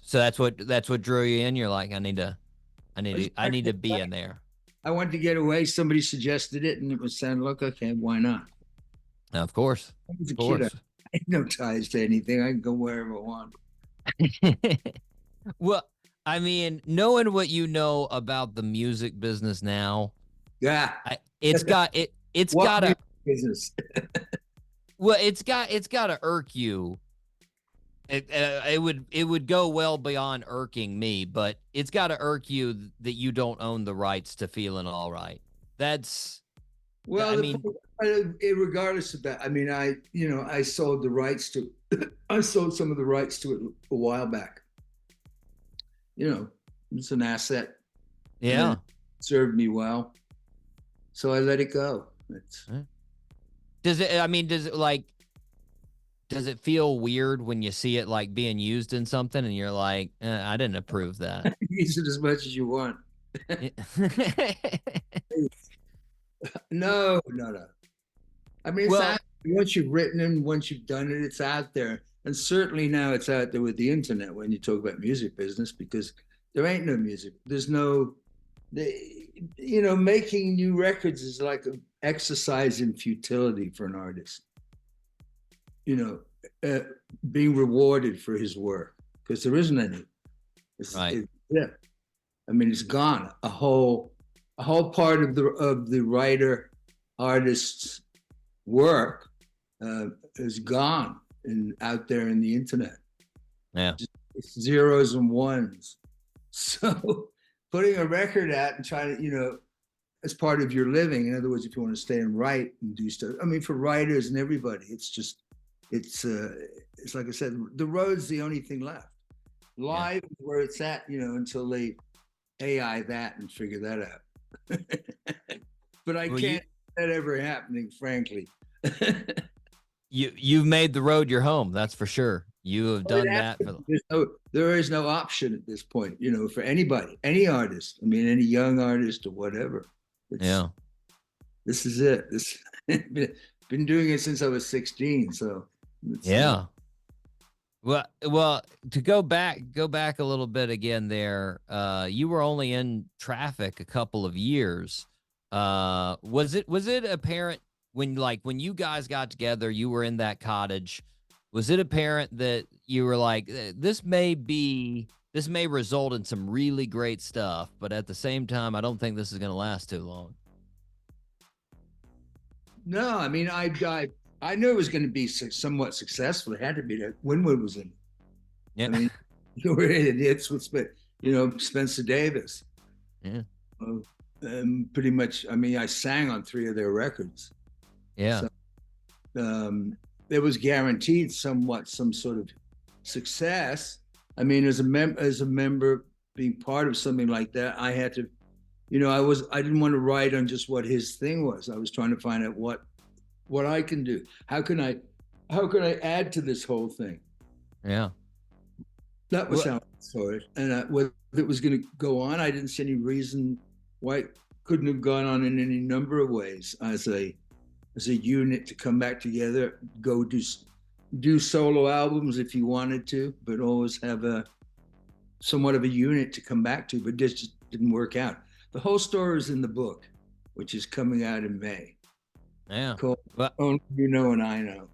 So that's what drew you in. You're like, I need to be in there. I wanted to get away. Somebody suggested it, and it was sounding like, okay, why not? Now, of course. I was a kid. I had no ties to anything. I can go wherever I want. Well, I mean, knowing what you know about the music business now, it's got a business. Well, it's got to irk you. It would go well beyond irking me, but it's got to irk you that you don't own the rights to Feeling All Right. That's, well, I mean, regardless of that, I mean, I sold the rights to, I sold some of the rights to it a while back. You know, it's an asset. Yeah. It served me well. So I let it go. Does it feel weird when you see it like being used in something and you're like, I didn't approve that? Use it as much as you want. No. I mean, once you've written and once you've done it, it's out there. And certainly now it's out there with the internet when you talk about music business, because there ain't no music. There's no, you know, making new records is like an exercise in futility for an artist. You know, being rewarded for his work, because there isn't any. Right. I mean, it's gone. A whole part of the writer artist's work is gone and out there in the internet. Yeah, it's zeros and ones. So putting a record out and trying to, you know, as part of your living. In other words, if you want to stay and write and do stuff. I mean, for writers and everybody, it's like I said, the road's the only thing left. Live is where it's at, you know, until they AI that and figure that out. But I can't see that ever happening, frankly. you've made the road your home. That's for sure. You have done that. There is no option at this point, for anybody, any artist. I mean, any young artist or whatever. This is it. This been doing it since I was 16. So yeah. Well, to go back a little bit again there. You were only in Traffic a couple of years. Was it apparent when you guys got together, you were in that cottage, was it apparent that you were like, this may result in some really great stuff, but at the same time, I don't think this is going to last too long? No, I mean, I knew it was going to be somewhat successful. It had to be that Winwood was in it. Yeah. I mean, it's with Spencer Davis. Yeah. Pretty much, I mean, I sang on 3 of their records. Yeah. So, it was guaranteed some sort of success. I mean, as a member being part of something like that, I had to, I didn't want to write on just what his thing was. I was trying to find out what I can do. How can I add to this whole thing? Yeah. That was how I saw it. And whether it was going to go on, I didn't see any reason why it couldn't have gone on in any number of ways as a unit to come back together, go do solo albums if you wanted to, but always have somewhat of a unit to come back to, but this just didn't work out. The whole story is in the book, which is coming out in May. Yeah. Called Only You Know and I Know.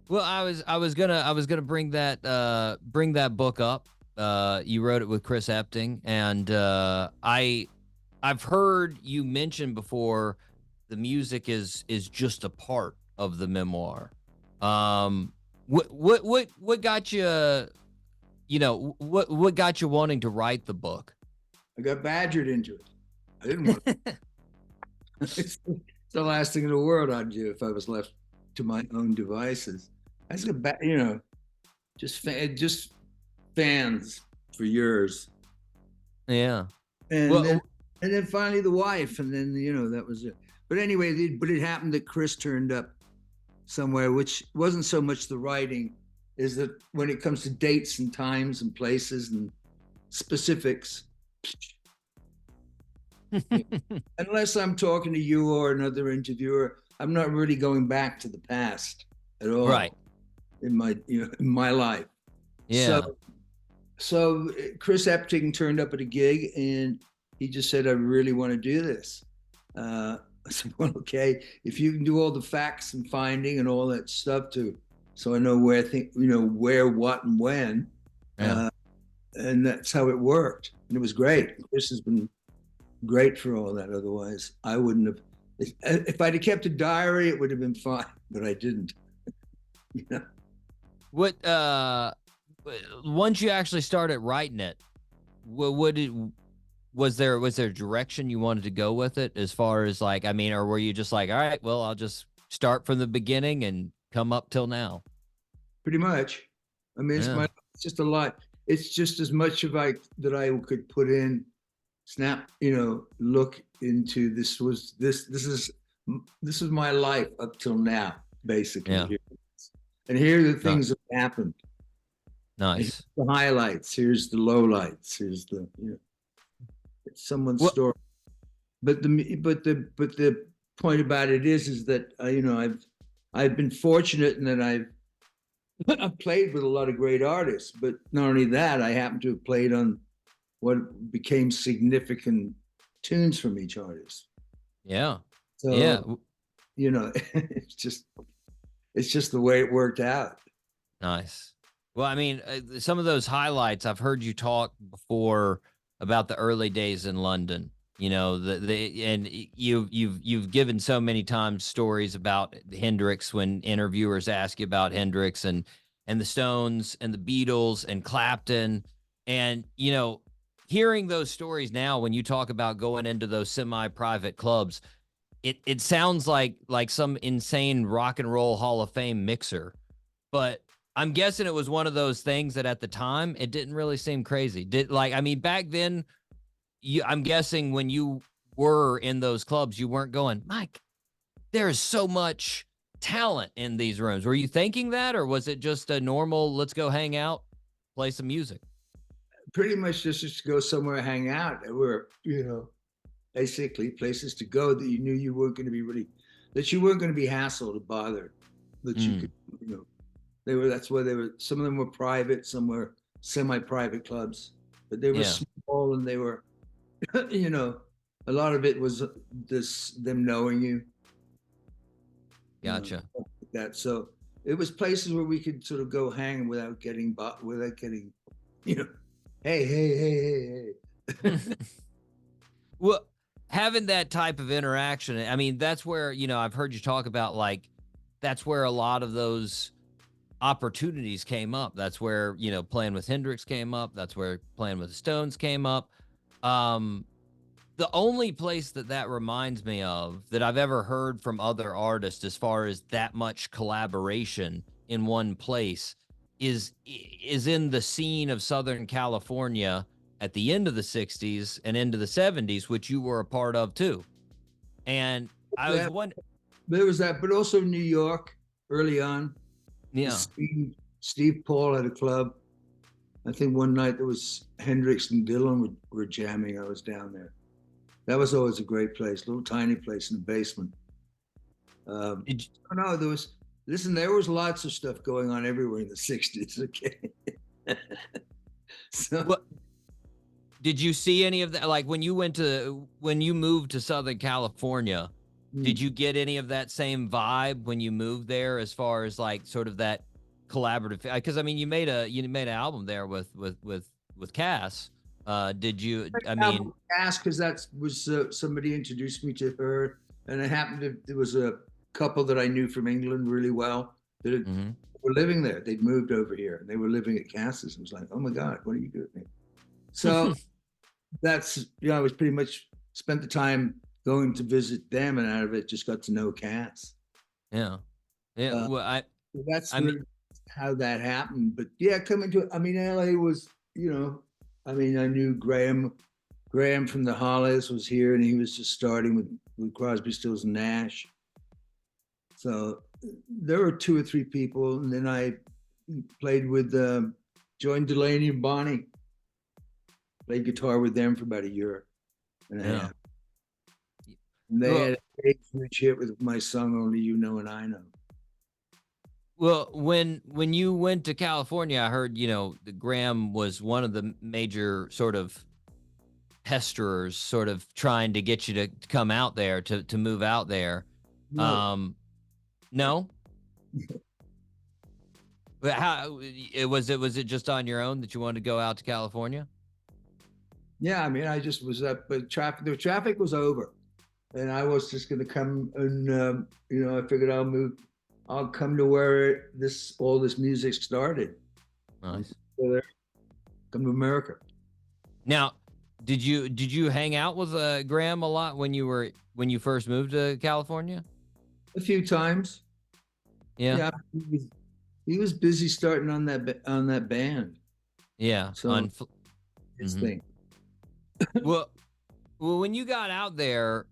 Well, I was gonna bring that book up. You wrote it with Chris Epting, and I've heard you mention before the music is just a part of the memoir. What got you, what got you wanting to write the book? I got badgered into it. I didn't want to. It's the last thing in the world I'd do if I was left to my own devices. I said, just fans for years. Yeah. And then finally the wife, and then that was it. But anyway, it happened that Chris turned up somewhere, which wasn't so much the writing, is that when it comes to dates and times and places and specifics, unless I'm talking to you or another interviewer, I'm not really going back to the past at all. Right. In my life. Yeah. So Chris Epting turned up at a gig and he just said, I really want to do this. I said, well, okay, if you can do all the facts and finding and all that stuff too, so I know where, what, and when. Yeah. And that's how it worked. And it was great. Chris has been great for all that. Otherwise, I wouldn't have. If I'd have kept a diary, it would have been fine, but I didn't. What once you actually started writing it, was there direction you wanted to go with it as far as or were you just like, all right, well, I'll just start from the beginning and come up till now? Pretty much. I mean, it's just a lot. It's just as much that I could put in, look into. This is my life up till now, basically. Yeah. And here are the things that happened. Nice. Here's the highlights. Here's the lowlights. Here's the it's someone's story. But the point about it is that I've been fortunate in that I've played with a lot of great artists. But not only that, I happen to have played on what became significant tunes from each artist. Yeah. So, yeah. It's just the way it worked out. Nice. Well, I mean, some of those highlights, I've heard you talk before about the early days in London. And you've given so many times stories about Hendrix when interviewers ask you about Hendrix and the Stones and the Beatles and Clapton, and hearing those stories now when you talk about going into those semi-private clubs. It sounds like some insane rock and roll Hall of Fame mixer, but I'm guessing it was one of those things that at the time it didn't really seem crazy. Back then, I'm guessing when you were in those clubs, you weren't going, Mike, there's so much talent in these rooms. Were you thinking that, or was it just a normal, let's go hang out, play some music? Pretty much just to go somewhere, hang out. There were, basically places to go that you knew you weren't going to be that you weren't going to be hassled or bothered, that you could, that's why they were, some of them were private, some were semi-private clubs, but they were small, and they were, a lot of it was them knowing you. Gotcha. So it was places where we could sort of go hang without getting, hey. Well, having that type of interaction, I mean, that's where, I've heard you talk about, like, that's where a lot of those opportunities came up. That's where, playing with Hendrix came up. That's where playing with the Stones came up. The only place that reminds me of that I've ever heard from other artists as far as that much collaboration in one place is in the scene of Southern California at the end of the 60s and into the 70s, which you were a part of too. And I was wondering, there was that, but also New York early on. Yeah. Steve Paul had a club. I think one night there was Hendrix and Dylan were jamming. I was down there. That was always a great place, little tiny place in the basement. There was lots of stuff going on everywhere in the 60s. Okay. Did you see any of that? Like when you moved to Southern California, did you get any of that same vibe when you moved there, as far as like sort of that collaborative? Because I mean, you made an album there with Cass. Did you? I mean, Cass, because that was somebody introduced me to her, and it happened there was a couple that I knew from England really well that were living there. They'd moved over here, and they were living at Cass's. It was like, oh my God, what are you doing? So that's, I was pretty much spent the time going to visit them, and out of it just got to know Cass. Yeah. Well, that's how that happened. But yeah, coming to, I mean, LA was, I knew Graham from the Hollies was here, and he was just starting with Crosby, Stills, and Nash. So there were 2 or 3 people, and then I played with joined Delaney and Bonnie. Played guitar with them for about a year and a half. And they had a huge hit with my song "Only You Know and I Know." Well, when you went to California, I heard, that Graham was one of the major sort of pesterers, sort of trying to get you to come out there, to move out there. No. No? But how was it just on your own that you wanted to go out to California? Yeah, I mean, I just was up, but the traffic was over, and I was just going to come, and I figured I'll come to where all this music started. Nice. So come to America. Now, did you hang out with Graham a lot when you first moved to California? A few times. Yeah. He was busy starting on that band. Yeah. So his thing. Well, when you got out there,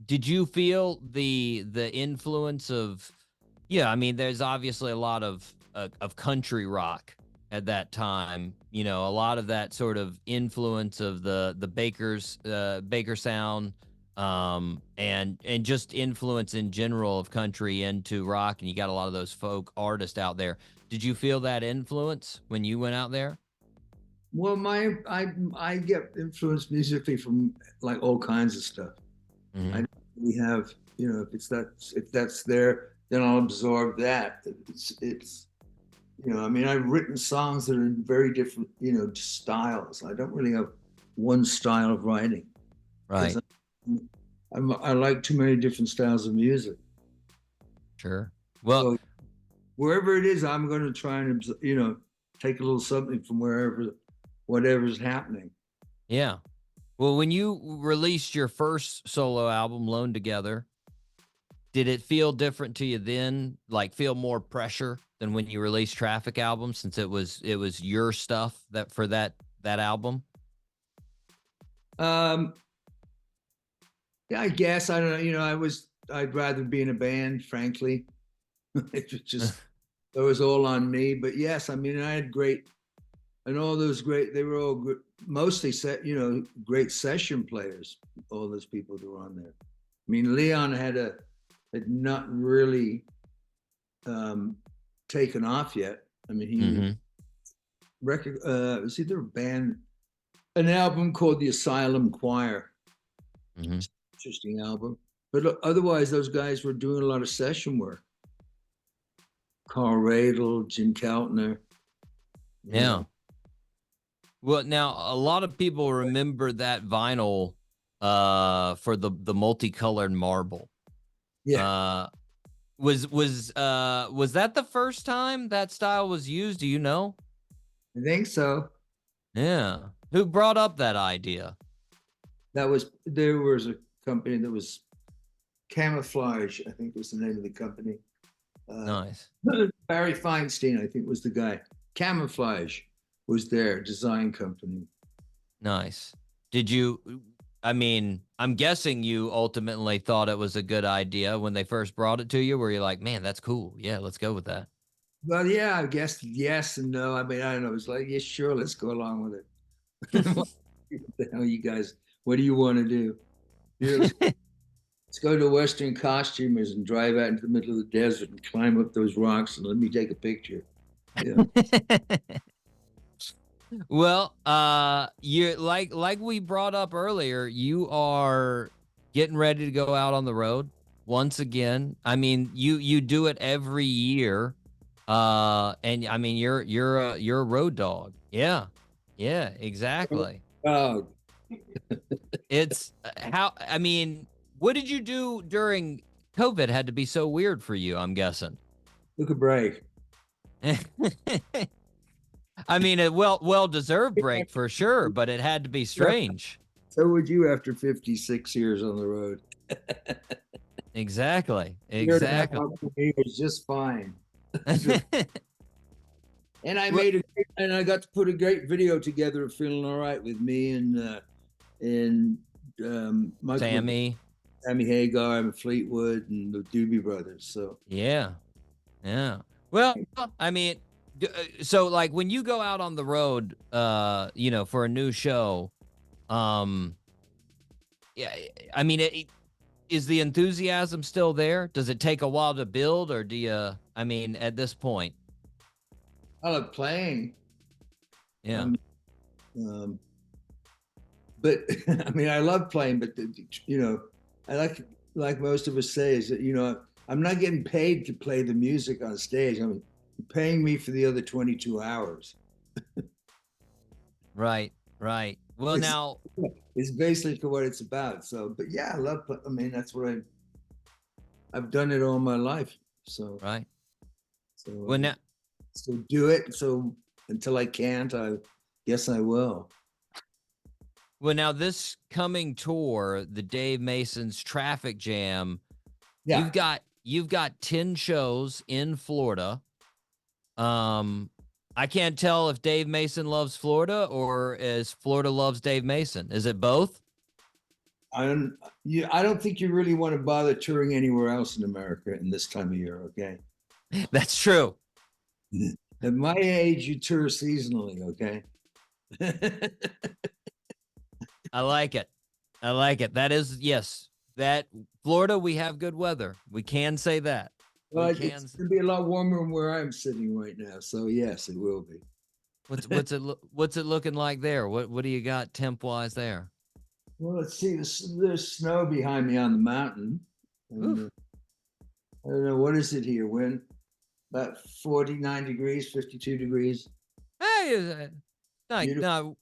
did you feel the influence of? Yeah, I mean, there's obviously a lot of country rock at that time. A lot of that sort of influence of the Baker sound, and just influence in general of country into rock, and you got a lot of those folk artists out there. Did you feel that influence when you went out there? Well, I get influenced musically from like all kinds of stuff. I don't really have, if that's there, then I'll absorb that. It's I've written songs that are in very different, styles. I don't really have one style of writing. Right. I like too many different styles of music. Sure. Well, so wherever it is, I'm going to try and, take a little something from whatever's happening. Yeah. Well, when you released your first solo album, Lone Together, did it feel different to you then? Like feel more pressure than when you released Traffic album, since it was your stuff for that album? Yeah, I guess, I don't know. I'd rather be in a band, frankly. It was just, it was all on me. But yes, I mean, I had great, and all those great, they were all good, mostly great session players, all those people that were on there. I mean, Leon had not really taken off yet. I mean, he it was either a band, an album called The Asylum Choir. Interesting album. But otherwise, those guys were doing a lot of session work. Carl Radel, Jim Keltner. Yeah. Well, now a lot of people remember that vinyl for the multicolored marble. Yeah. Was that the first time that style was used? Do you know? I think so. Yeah. Who brought up that idea? There was a company that was Camouflage, I think was the name of the company. Nice. Barry Feinstein, I think, was the guy. Camouflage was their design company. Nice. Did you, I mean, I'm guessing you ultimately thought it was a good idea when they first brought it to you, where you're like, man, that's cool. Yeah, let's go with that. Well, yeah, I guess yes and no. I mean, I don't know. It's like, yeah, sure, let's go along with it. What the hell, you guys? What do you want to do? Yeah, let's go to Western Costumers and drive out into the middle of the desert and climb up those rocks and let me take a picture. Yeah. Well, you're like we brought up earlier, you are getting ready to go out on the road once again. I mean, you do it every year. And I mean, you're a road dog. Yeah. Yeah, exactly. Oh, It's I mean, what did you do during COVID? Had to be so weird for you, I'm guessing. Took a break. I mean, a well-deserved break for sure, but it had to be strange. So would you after 56 years on the road. Exactly. It was just fine. And I I got to put a great video together of Feeling All Right with me and Sammy Hagar and Fleetwood and the Doobie Brothers. So yeah. Well, I mean, so like when you go out on the road, for a new show, yeah, I mean, is the enthusiasm still there? Does it take a while to build, or do you? I mean, at this point, I love playing. Yeah. But I mean, I love playing, but I like most of us say is that I'm not getting paid to play the music on stage. I mean, paying me for the other 22 hours. Right. Well, it's basically what it's about. So, but yeah, I mean, that's what I've done it all my life. So, right. So, well, so do it. So until I can't, I guess I will. Well, now this coming tour, the Dave Mason's Traffic Jam, yeah. you've got 10 shows in Florida. I can't tell if Dave Mason loves Florida or as Florida loves Dave Mason. Is it both? I don't think you really want to bother touring anywhere else in America in this time of year. Okay. That's true. At my age, you tour seasonally. Okay. I like it. That is, yes, that Florida, we have good weather. We can say that. Well, it's going to be a lot warmer than where I'm sitting right now. So yes, it will be. What's it looking like there? What do you got temp wise there? Well, let's see. There's snow behind me on the mountain. And, I don't know, what is it here? When about 49 degrees, 52 degrees. Hey, no,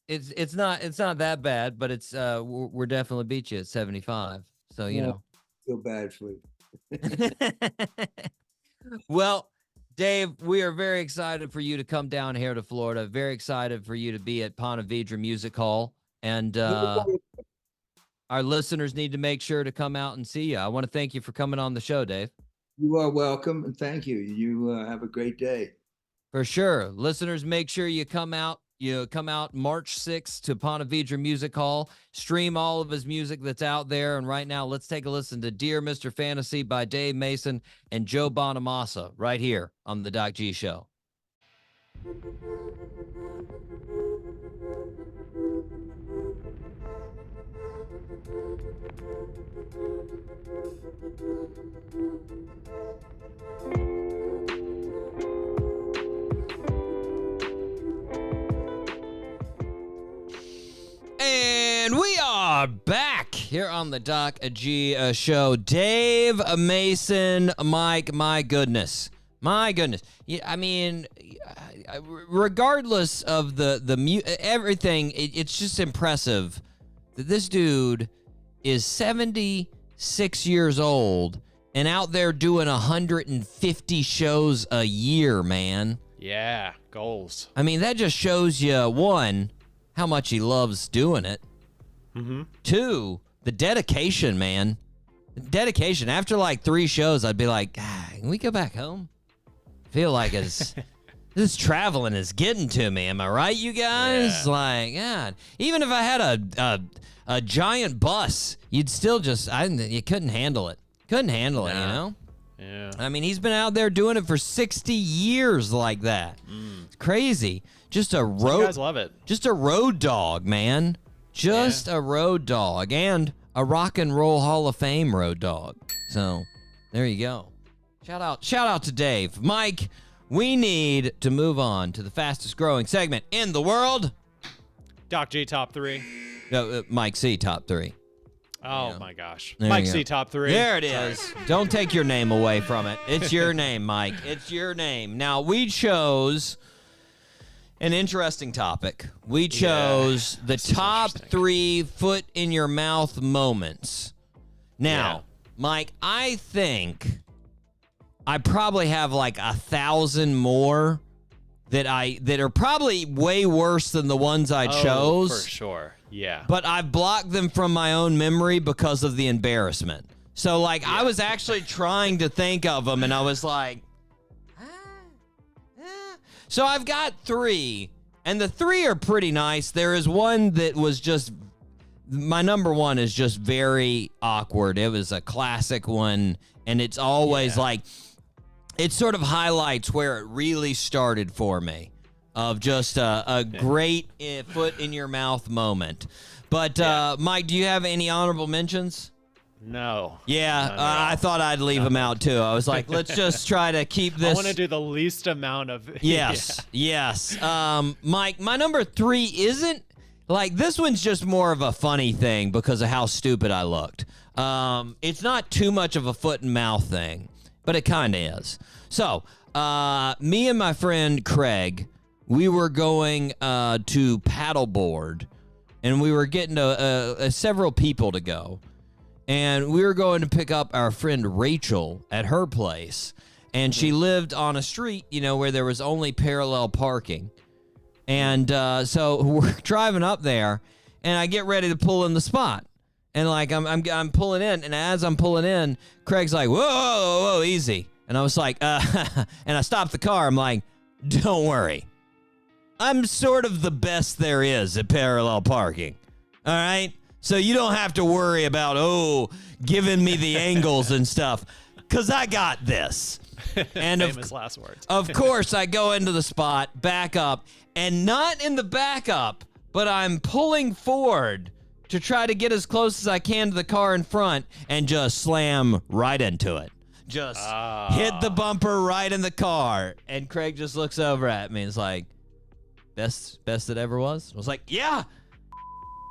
it's not that bad, but it's we're definitely beat you at 75. So you know. Feel bad for you. Well, Dave, we are very excited for you to come down here to Florida. Very excited for you to be at Ponte Vedra Music Hall. And our listeners need to make sure to come out and see you. I want to thank you for coming on the show, Dave. You are welcome, and thank you. You have a great day. For sure. Listeners, make sure you come out. come out March 6th to Ponte Vedra Music Hall. Stream all of his music that's out there. And right now, let's take a listen to Dear Mr. Fantasy by Dave Mason and Joe Bonamassa right here on the Doc G Show. And we are back here on the Doc G Show. Dave Mason, Mike, my goodness. I mean, regardless of everything, it's just impressive that this dude is 76 years old and out there doing 150 shows a year, man. Yeah, goals. I mean, that just shows you, one, how much he loves doing it. Mm-hmm. Two, the dedication, man. Dedication. After like 3 shows, I'd be like, can we go back home? I feel like this traveling is getting to me. Am I right, you guys? Yeah. Like, God. Even if I had a giant bus, you'd still you couldn't handle it. Couldn't handle it, you know? Yeah. I mean, he's been out there doing it for 60 years like that. It's crazy. Just a road. You guys love it. Just a road dog, man. Just a road dog and a Rock and Roll Hall of Fame road dog. So, there you go. Shout out to Dave. Mike, we need to move on to the fastest growing segment in the world. Doc G top 3. Mike C top 3. Oh my gosh. There Mike you C go. top 3. There it is. Sorry. Don't take your name away from it. It's your name, Mike. It's your name. Now, we chose an interesting topic. We chose the top 3 foot in your mouth moments. Now, Mike, I think I probably have like 1,000 more that are probably way worse than the ones I chose. For sure. Yeah. But I've blocked them from my own memory because of the embarrassment. So, like, I was actually trying to think of them, and I was like, So I've got 3, and the 3 are pretty nice. There is one that was just, my number 1 is just very awkward. It was a classic one, and it's always like, it sort of highlights where it really started for me, of just a great foot in your mouth moment. But Mike, do you have any honorable mentions? No. Yeah, no. I thought I'd leave them out too. I was like, let's just try to keep this. I want to do the least amount of. Yes. Mike, my number 3 isn't like, this one's just more of a funny thing because of how stupid I looked. It's not too much of a foot and mouth thing, but it kind of is. So, me and my friend Craig, we were going to paddleboard, and we were getting several people to go. And we were going to pick up our friend Rachel at her place. And she lived on a street, where there was only parallel parking. And so we're driving up there, and I get ready to pull in the spot. And like I'm pulling in, and as I'm pulling in, Craig's like, whoa, easy. And I was like, and I stopped the car. I'm like, don't worry. I'm sort of the best there is at parallel parking. All right? So you don't have to worry about, giving me the angles and stuff, because I got this. And famous last words. Of course, I go into the spot, back up, and not in the backup, but I'm pulling forward to try to get as close as I can to the car in front and just slam right into it. Just hit the bumper right in the car. And Craig just looks over at me and is like, best that ever was? I was like, yeah.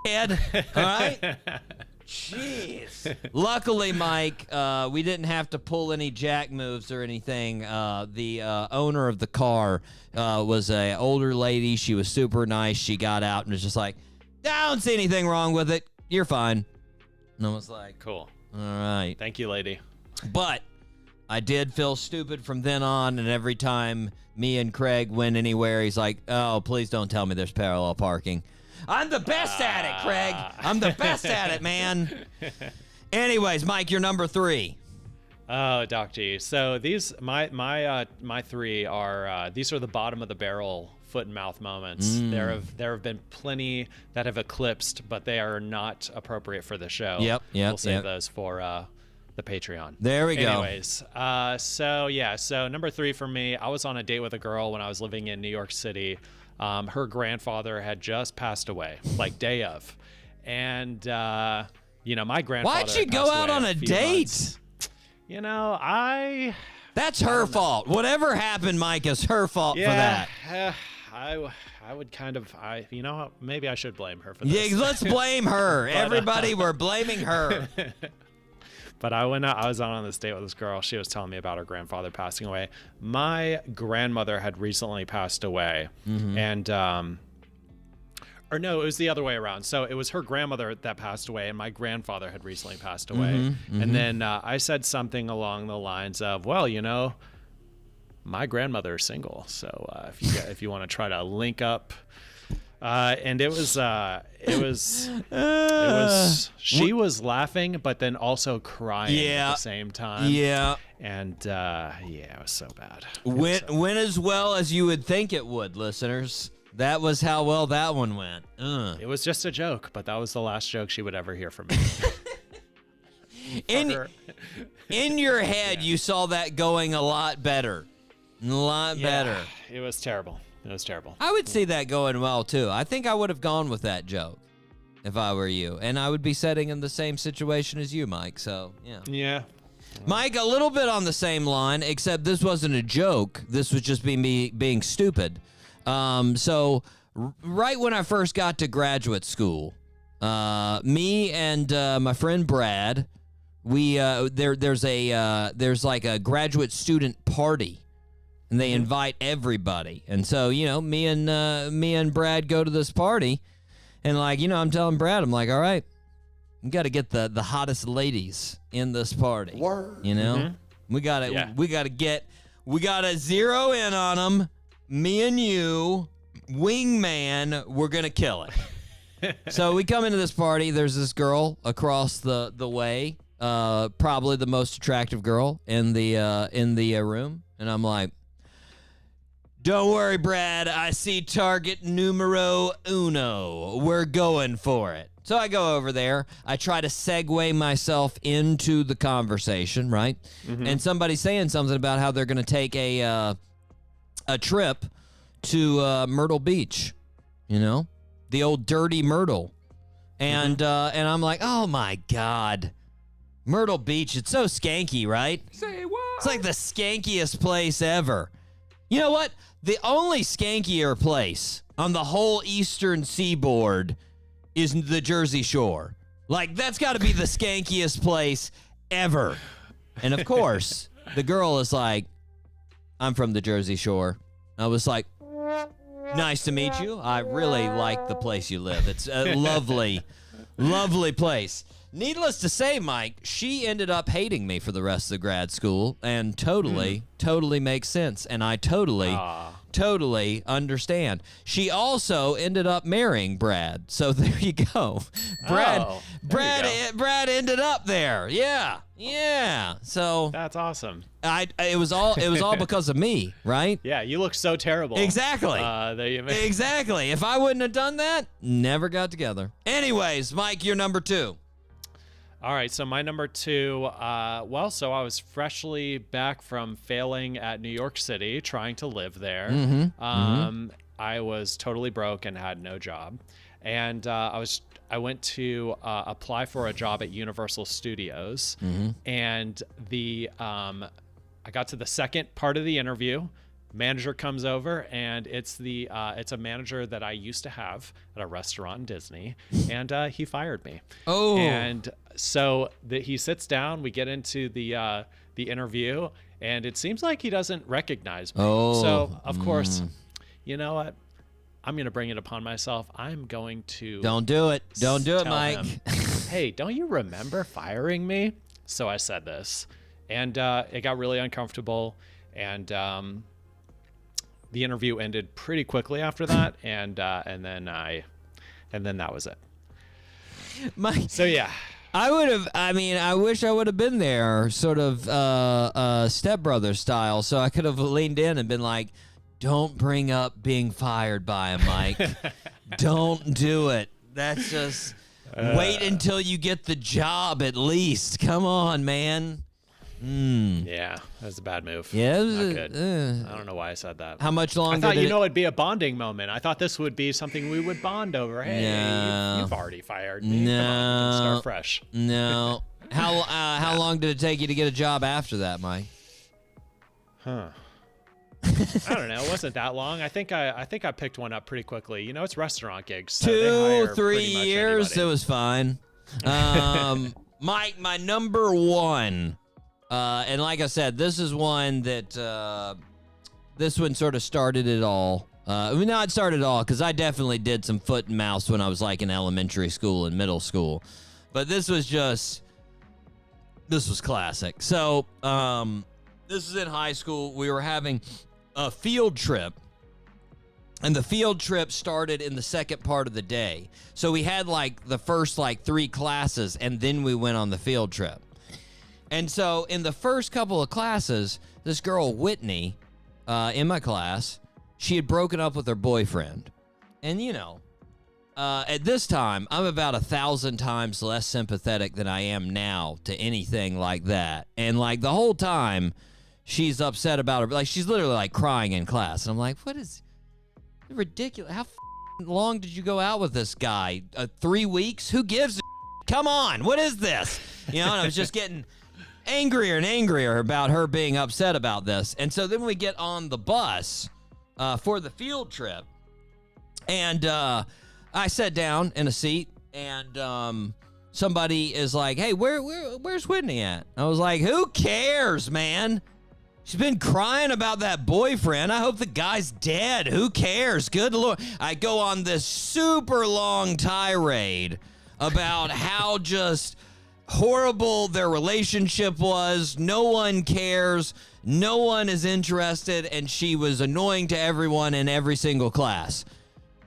Ed. All right. Jeez. Luckily, Mike, we didn't have to pull any jack moves or anything. The owner of the car was an older lady. She was super nice. She got out and was just like, I don't see anything wrong with it. You're fine. And I was like, cool. All right. Thank you, lady. But I did feel stupid from then on, and every time me and Craig went anywhere, he's like, oh, please don't tell me there's parallel parking. I'm the best at it, Craig. I'm the best at it, man. Anyways, Mike, you're number 3. Oh, Doc G. So these my three are these are the bottom of the barrel foot and mouth moments. There have been plenty that have eclipsed, but they are not appropriate for the show. Yep. We'll save those for the Patreon. There we go. Anyways, so number 3 for me, I was on a date with a girl when I was living in New York City. Her grandfather had just passed away, like day of. And, my grandfather. Why'd you go out on a date? Months. That's her fault. Whatever happened, Mike, is her fault for that. I would kind of, maybe I should blame her for this. Yeah, let's blame her. Everybody, we're blaming her. But I was on this date with this girl. She was telling me about her grandfather passing away. My grandmother had recently passed away. And, or no, it was the other way around. So it was her grandmother that passed away, and my grandfather had recently passed away. And then I said something along the lines of, well, my grandmother is single. So if you want to try to link up. And it was she was laughing, but then also crying at the same time. Yeah. And it was so bad. Went as well as you would think it would, listeners. That was how well that one went. It was just a joke, but that was the last joke she would ever hear from me. In your head, you saw that going a lot better. Better. It was terrible. It was terrible. I would see that going well, too. I think I would have gone with that joke if I were you. And I would be sitting in the same situation as you, Mike. So, yeah. Yeah. Mike, a little bit on the same line, except this wasn't a joke. This was just me being stupid. So, right when I first got to graduate school, me and my friend Brad, we there's like a graduate student party. And they invite everybody. And so, me and Brad go to this party. And I'm telling Brad, I'm like, all right, we got to get the hottest ladies in this party. Word. We got to zero in on them. Me and you, wingman, we're going to kill it. So we come into this party. There's this girl across the way, probably the most attractive girl in the room. And I'm like, don't worry, Brad. I see target numero uno. We're going for it. So I go over there. I try to segue myself into the conversation, right? And somebody's saying something about how they're going to take a trip to Myrtle Beach, the old dirty Myrtle. And I'm like, oh, my God. Myrtle Beach, it's so skanky, right? Say what? It's like the skankiest place ever. You know what? The only skankier place on the whole eastern seaboard is the Jersey Shore. Like, that's got to be the skankiest place ever. And, of course, the girl is like, I'm from the Jersey Shore. I was like, nice to meet you. I really like the place you live. It's a lovely, lovely place. Needless to say, Mike, she ended up hating me for the rest of the grad school, and totally makes sense. And I totally understand. She also ended up marrying Brad. So there you go. Brad ended up there. Yeah. So that's awesome. It was all because of me, right? Yeah, you look so terrible. Exactly. Exactly. If I wouldn't have done that, never got together. Anyways, Mike, you're number 2. All right, so my number 2, so I was freshly back from failing at New York City, trying to live there. I was totally broke and had no job. And I went to apply for a job at Universal Studios. And I got to the second part of the interview. Manager comes over, and it's a manager that I used to have at a restaurant in Disney, and he fired me. Oh. And so he sits down. We get into the interview, and it seems like he doesn't recognize me. Oh. So of course, you know what? I'm going to bring it upon myself. I'm going to Don't do it, Mike. Hey, don't you remember firing me? So I said this, and it got really uncomfortable, and the interview ended pretty quickly after that, and then that was it. Mike. So yeah. I would have. I mean, I wish I would have been there, sort of stepbrother style, so I could have leaned in and been like, "Don't bring up being fired by him, Mike. Don't do it. That's just wait until you get the job at least. Come on, man." Yeah, that was a bad move. Yeah, it was not good. I don't know why I said that. How much longer? I thought it'd be a bonding moment. I thought this would be something we would bond over. Hey, you've already fired me. No, come on, we can start fresh. No. How long did it take you to get a job after that, Mike? Huh. I don't know. It wasn't that long. I think I picked one up pretty quickly. You know, it's restaurant gigs. So 2-3 years. It was fine. Mike, my number one. And like I said, this is one that this one sort of started it all. Not started it all, because I definitely did some foot and mouth when I was like in elementary school and middle school. But this was classic. So this is in high school. We were having a field trip. And the field trip started in the second part of the day. So we had like the first like 3 classes, and then we went on the field trip. And so in the first couple of classes, this girl, Whitney, in my class, she had broken up with her boyfriend. And, you know, at this time, I'm about 1,000 times less sympathetic than I am now to anything like that. And, like, the whole time, she's upset about her. Like, she's literally, like, crying in class. And I'm like, what is ridiculous? How long did you go out with this guy? 3 weeks? Who gives a Come on, what is this? You know, and I was just getting angrier and angrier about her being upset about this. And so then we get on the bus for the field trip, and I sat down in a seat, and somebody is like, hey, where's Whitney at? I was like, who cares, man? She's been crying about that boyfriend. I hope the guy's dead. Who cares? Good Lord. I go on this super long tirade about how just horrible their relationship was. No one cares. No one is interested. And she was annoying to everyone in every single class.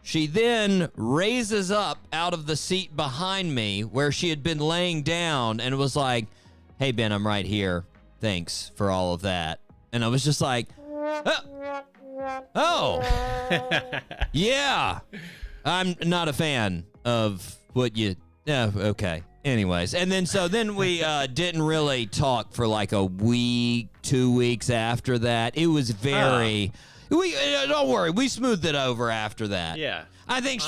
She then raises up out of the seat behind me where she had been laying down and was like, hey, Ben, I'm right here. Thanks for all of that. And I was just like, oh, yeah, I'm not a fan of what you, yeah, okay. Anyways, and then we didn't really talk for like a week, 2 weeks after that. It was very, don't worry, we smoothed it over after that. Yeah. I think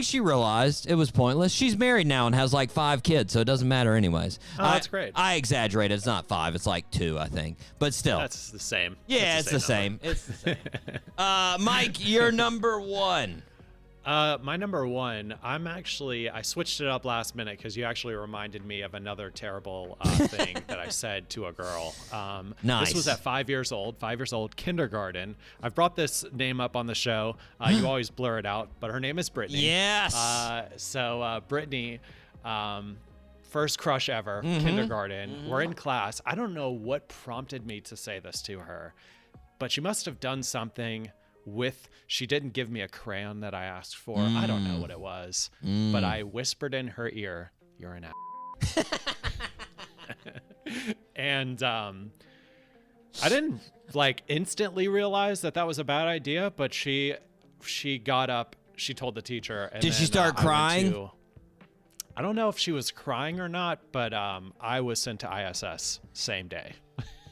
she realized it was pointless. She's married now and has like 5 kids, so it doesn't matter anyways. Oh, that's great. I exaggerated. It's not 5, it's like 2, I think. But still. That's the same. Yeah, it's the same. It's the same. Mike, you're number 1. My number 1, I switched it up last minute because you actually reminded me of another terrible thing that I said to a girl. Nice. This was at 5 years old, kindergarten. I've brought this name up on the show. You always blur it out, but her name is Brittany. Yes. So Brittany, first crush ever, kindergarten. We're in class. I don't know what prompted me to say this to her, but she must have done something she didn't give me a crayon that I asked for. I don't know what it was, but I whispered in her ear, you're an ass. And I didn't like instantly realize that was a bad idea, but she got up, she told the teacher. And did she start crying? I don't know if she was crying or not, but I was sent to ISS same day.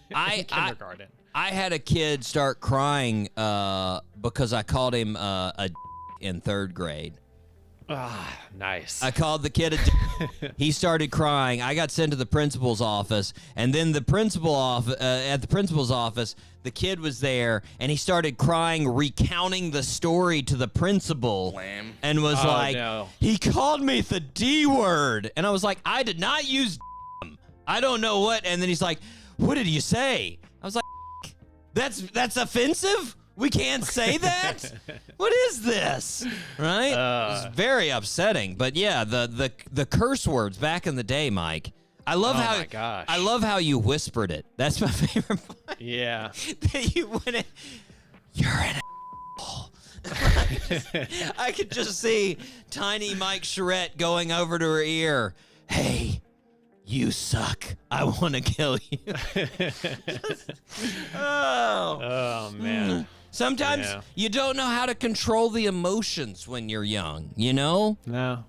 Kindergarten. I had a kid start crying because I called him a in 3rd grade. Ah, nice. I called the kid a he started crying. I got sent to the principal's office, and then at the principal's office, the kid was there, and he started crying, recounting the story to the principal, and was no. He called me the D word, and I was like, I did not use I don't know what, and then he's like, what did you say? I was like, that's offensive? We can't say that? What is this? Right? It was very upsetting. But yeah, the curse words back in the day, Mike. I love my gosh. I love how you whispered it. That's my favorite part. Yeah. You went in, you're an asshole. I could just see tiny Mike Charette going over to her ear. Hey, You suck. I want to kill you. Oh man. Sometimes you don't know how to control the emotions when you're young, you know? No.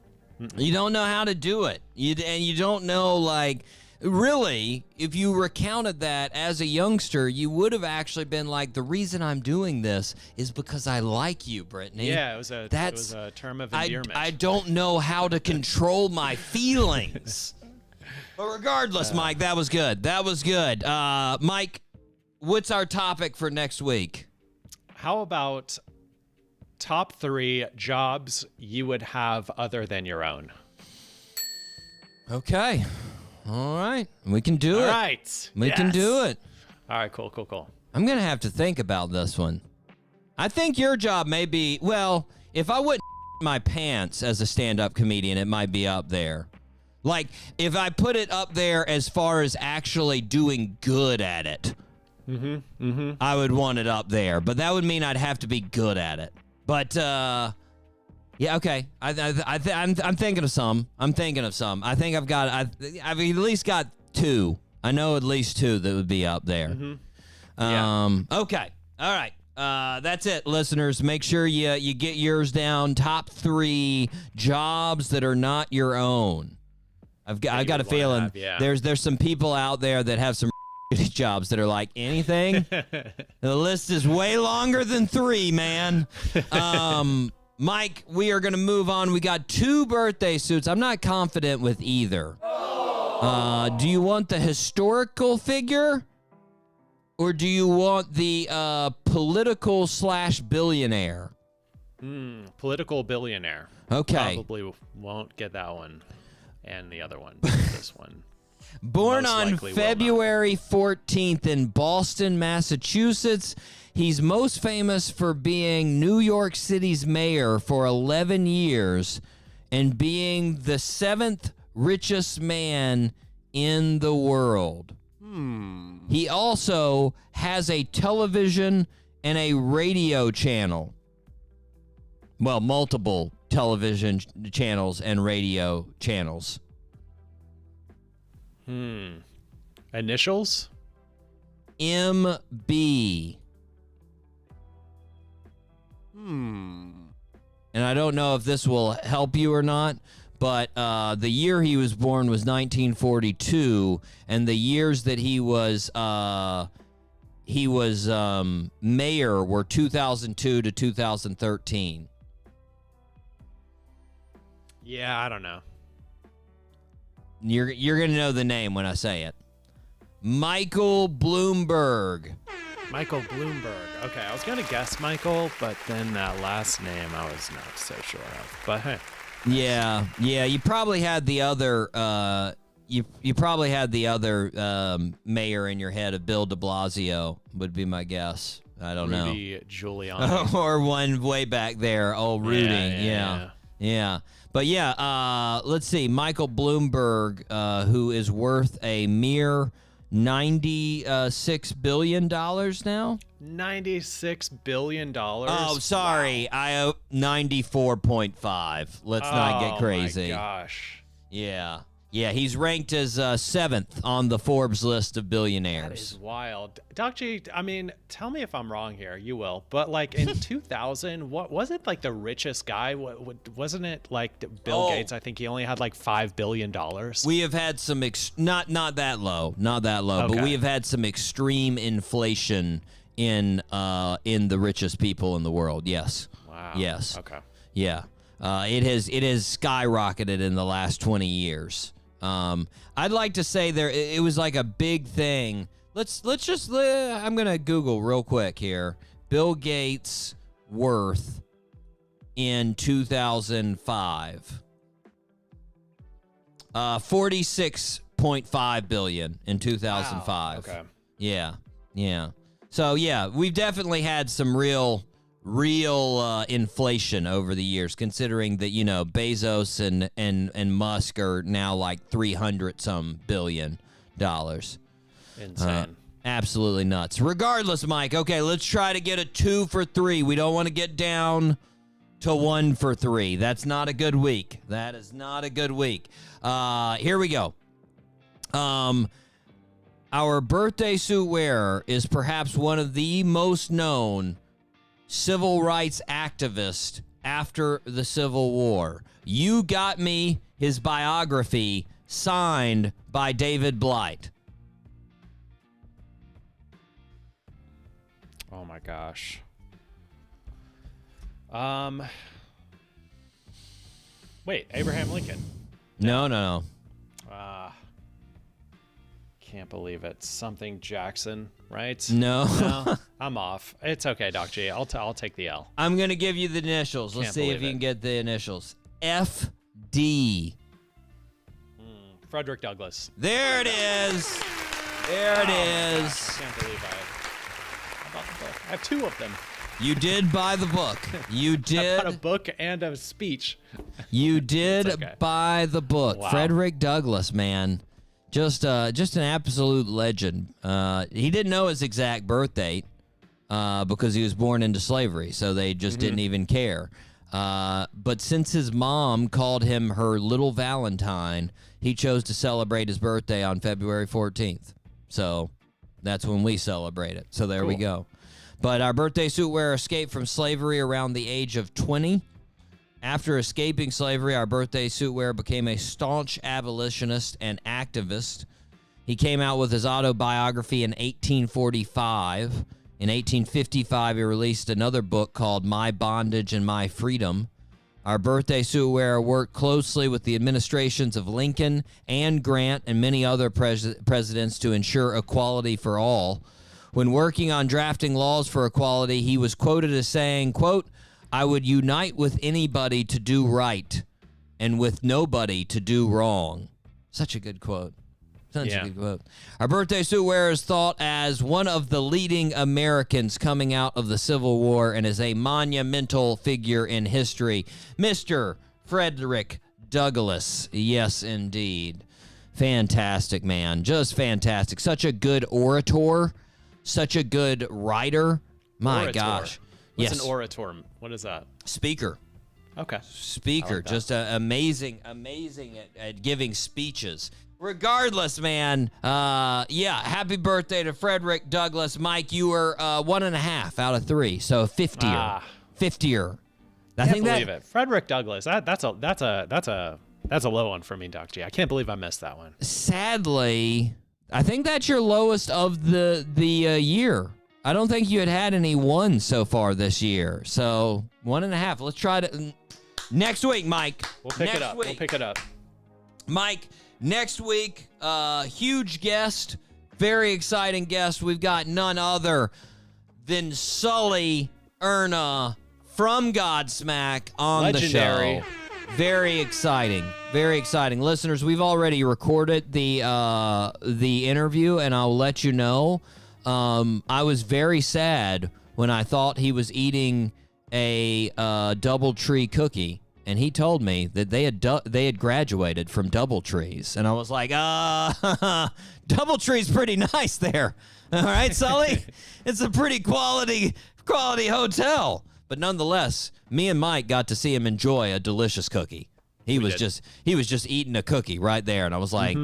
You don't know how to do it. And you don't know, like, really, if you recounted that as a youngster, you would have actually been like, the reason I'm doing this is because I like you, Brittany. Yeah, it was a term of endearment. I don't know how to control my feelings. But regardless, Mike, that was good. That was good. Mike, what's our topic for next week? How about top 3 jobs you would have other than your own? Okay. All right. We can do it. All right. We can do it. All right, cool. I'm going to have to think about this one. I think your job may be, well, if I wouldn't my pants as a stand-up comedian, it might be up there. Like, if I put it up there as far as actually doing good at it, I would want it up there. But that would mean I'd have to be good at it. But, yeah, okay. I'm thinking of some. I think I've at least got 2. I know at least 2 that would be up there. Okay. All right. That's it, listeners. Make sure you get yours down. Top 3 jobs that are not your own. I've got a feeling there's some people out there that have some jobs that are like anything. The list is way longer than 3, man. Mike, we are going to move on. We got 2 birthday suits. I'm not confident with either. Do you want the historical figure? Or do you want the political / billionaire? Political billionaire. Okay. Probably won't get that one and the other one. This one. Born on February 14th in Boston, Massachusetts, he's most famous for being New York City's mayor for 11 years and being the 7th richest man in the world. He also has a television and a radio channel. Well, multiple television channels and radio channels. Initials? MB. And I don't know if this will help you or not, but the year he was born was 1942, and the years that he was mayor were 2002 to 2013. Yeah, I don't know. You're gonna know the name when I say it. Michael Bloomberg. Michael Bloomberg. Okay, I was gonna guess Michael, but then that last name I was not so sure of. But hey. Yeah. You probably had the other. You probably had the other mayor in your head of Bill de Blasio. Would be my guess. I don't know. Rudy Giuliani. Or one way back there. Oh, Rudy. Yeah. But yeah, let's see. Michael Bloomberg, who is worth a mere $96 billion now. $96 billion. Oh, sorry. Wow. I owe 94.5. Let's not get crazy. Oh, my gosh. Yeah, he's ranked as 7th on the Forbes list of billionaires. That is wild. Doc G, I mean, tell me if I'm wrong here. You will. But, like, in 2000, what was it, like, the richest guy? Wasn't it, like, Bill Gates? I think he only had, like, $5 billion. We have had some, not that low, but we have had some extreme inflation in the richest people in the world. Yes. Wow. Yes. Okay. Yeah. It has skyrocketed in the last 20 years. I'd like to say it was like a big thing. Let's just I'm gonna Google real quick here. Bill Gates worth in 2005. 46.5 billion in 2005. Wow. Okay. Yeah. So yeah, we've definitely had some real inflation over the years, considering that, Bezos and Musk are now like 300-some billion dollars. Insane. Absolutely nuts. Regardless, Mike, okay, let's try to get a 2 for 3. We don't want to get down to 1 for 3. That's not a good week. That is not a good week. Here we go. Our birthday suit wearer is perhaps one of the most known civil rights activists after the Civil War. You got me his biography signed by David Blight. Oh my gosh. Wait, Abraham Lincoln. No. Can't believe it. Something Jackson, right? No. I'm off. It's okay, Doc G. I'll take the L. I'm going to give you the initials. Let's see if you can get the initials. FD. Frederick Douglass. There it is. There it is. I can't believe I bought the book. I have two of them. You did buy the book. You did. I bought a book and a speech. You did buy the book. Wow. Frederick Douglass, man. Just an absolute legend. He didn't know his exact birth date because he was born into slavery, so they just didn't even care. But since his mom called him her little Valentine, he chose to celebrate his birthday on February 14th. So that's when we celebrate it. So there we go. But our birthday suit wearer escaped from slavery around the age of 20. After escaping slavery, our birthday suit wearer became a staunch abolitionist and activist. He came out with his autobiography in 1845. In 1855, he released another book called My Bondage and My Freedom. Our birthday suit wearer worked closely with the administrations of Lincoln and Grant and many other presidents to ensure equality for all. When working on drafting laws for equality, he was quoted as saying, quote, "I would unite with anybody to do right and with nobody to do wrong." Such a good quote. Such a good quote. Our birthday suit wearer is thought as one of the leading Americans coming out of the Civil War and is a monumental figure in history. Mr. Frederick Douglass. Yes, indeed. Fantastic, man. Just fantastic. Such a good orator. Such a good writer. My gosh. What's an orator? What is that? Speaker. Okay. Speaker. Like just amazing at giving speeches. Regardless, man, happy birthday to Frederick Douglass. Mike, you were 1.5 out of 3, so 50er. 50er. I can't believe it. Frederick Douglass. That's a low one for me, Doc G. I can't believe I missed that one. Sadly, I think that's your lowest of the year. I don't think you had any ones so far this year. So 1.5. Let's try to next week, Mike. We'll pick it up. Mike, next week, huge guest, very exciting guest. We've got none other than Sully Erna from Godsmack on Legendary. the show. Very exciting. Very exciting. Listeners, we've already recorded the interview, and I'll let you know. I was very sad when I thought he was eating a DoubleTree cookie, and he told me that they had graduated from DoubleTrees, and I was like, DoubleTree's pretty nice there. All right, Sully? It's a pretty quality hotel. But nonetheless, me and Mike got to see him enjoy a delicious cookie. He was just eating a cookie right there, and I was like,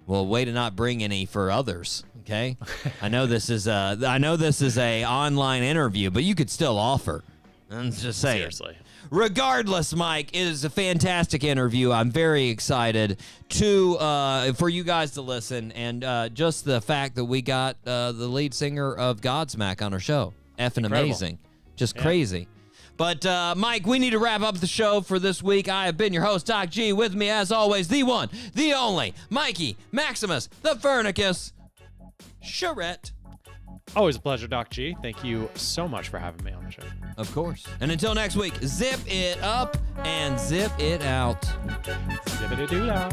well, way to not bring any for others. Okay, I know this is a online interview, but you could still offer. I'm just saying. Seriously. Regardless, Mike, it is a fantastic interview. I'm very excited for you guys to listen, and just the fact that we got the lead singer of Godsmack on our show, effing amazing, just crazy. But Mike, we need to wrap up the show for this week. I have been your host, Doc G. With me, as always, the one, the only, Mikey Maximus, the Fernicus Charette. Always a pleasure, Doc G. Thank you so much for having me on the show. Of course. And until next week, zip it up and zip it out. Zippity-doo-dah.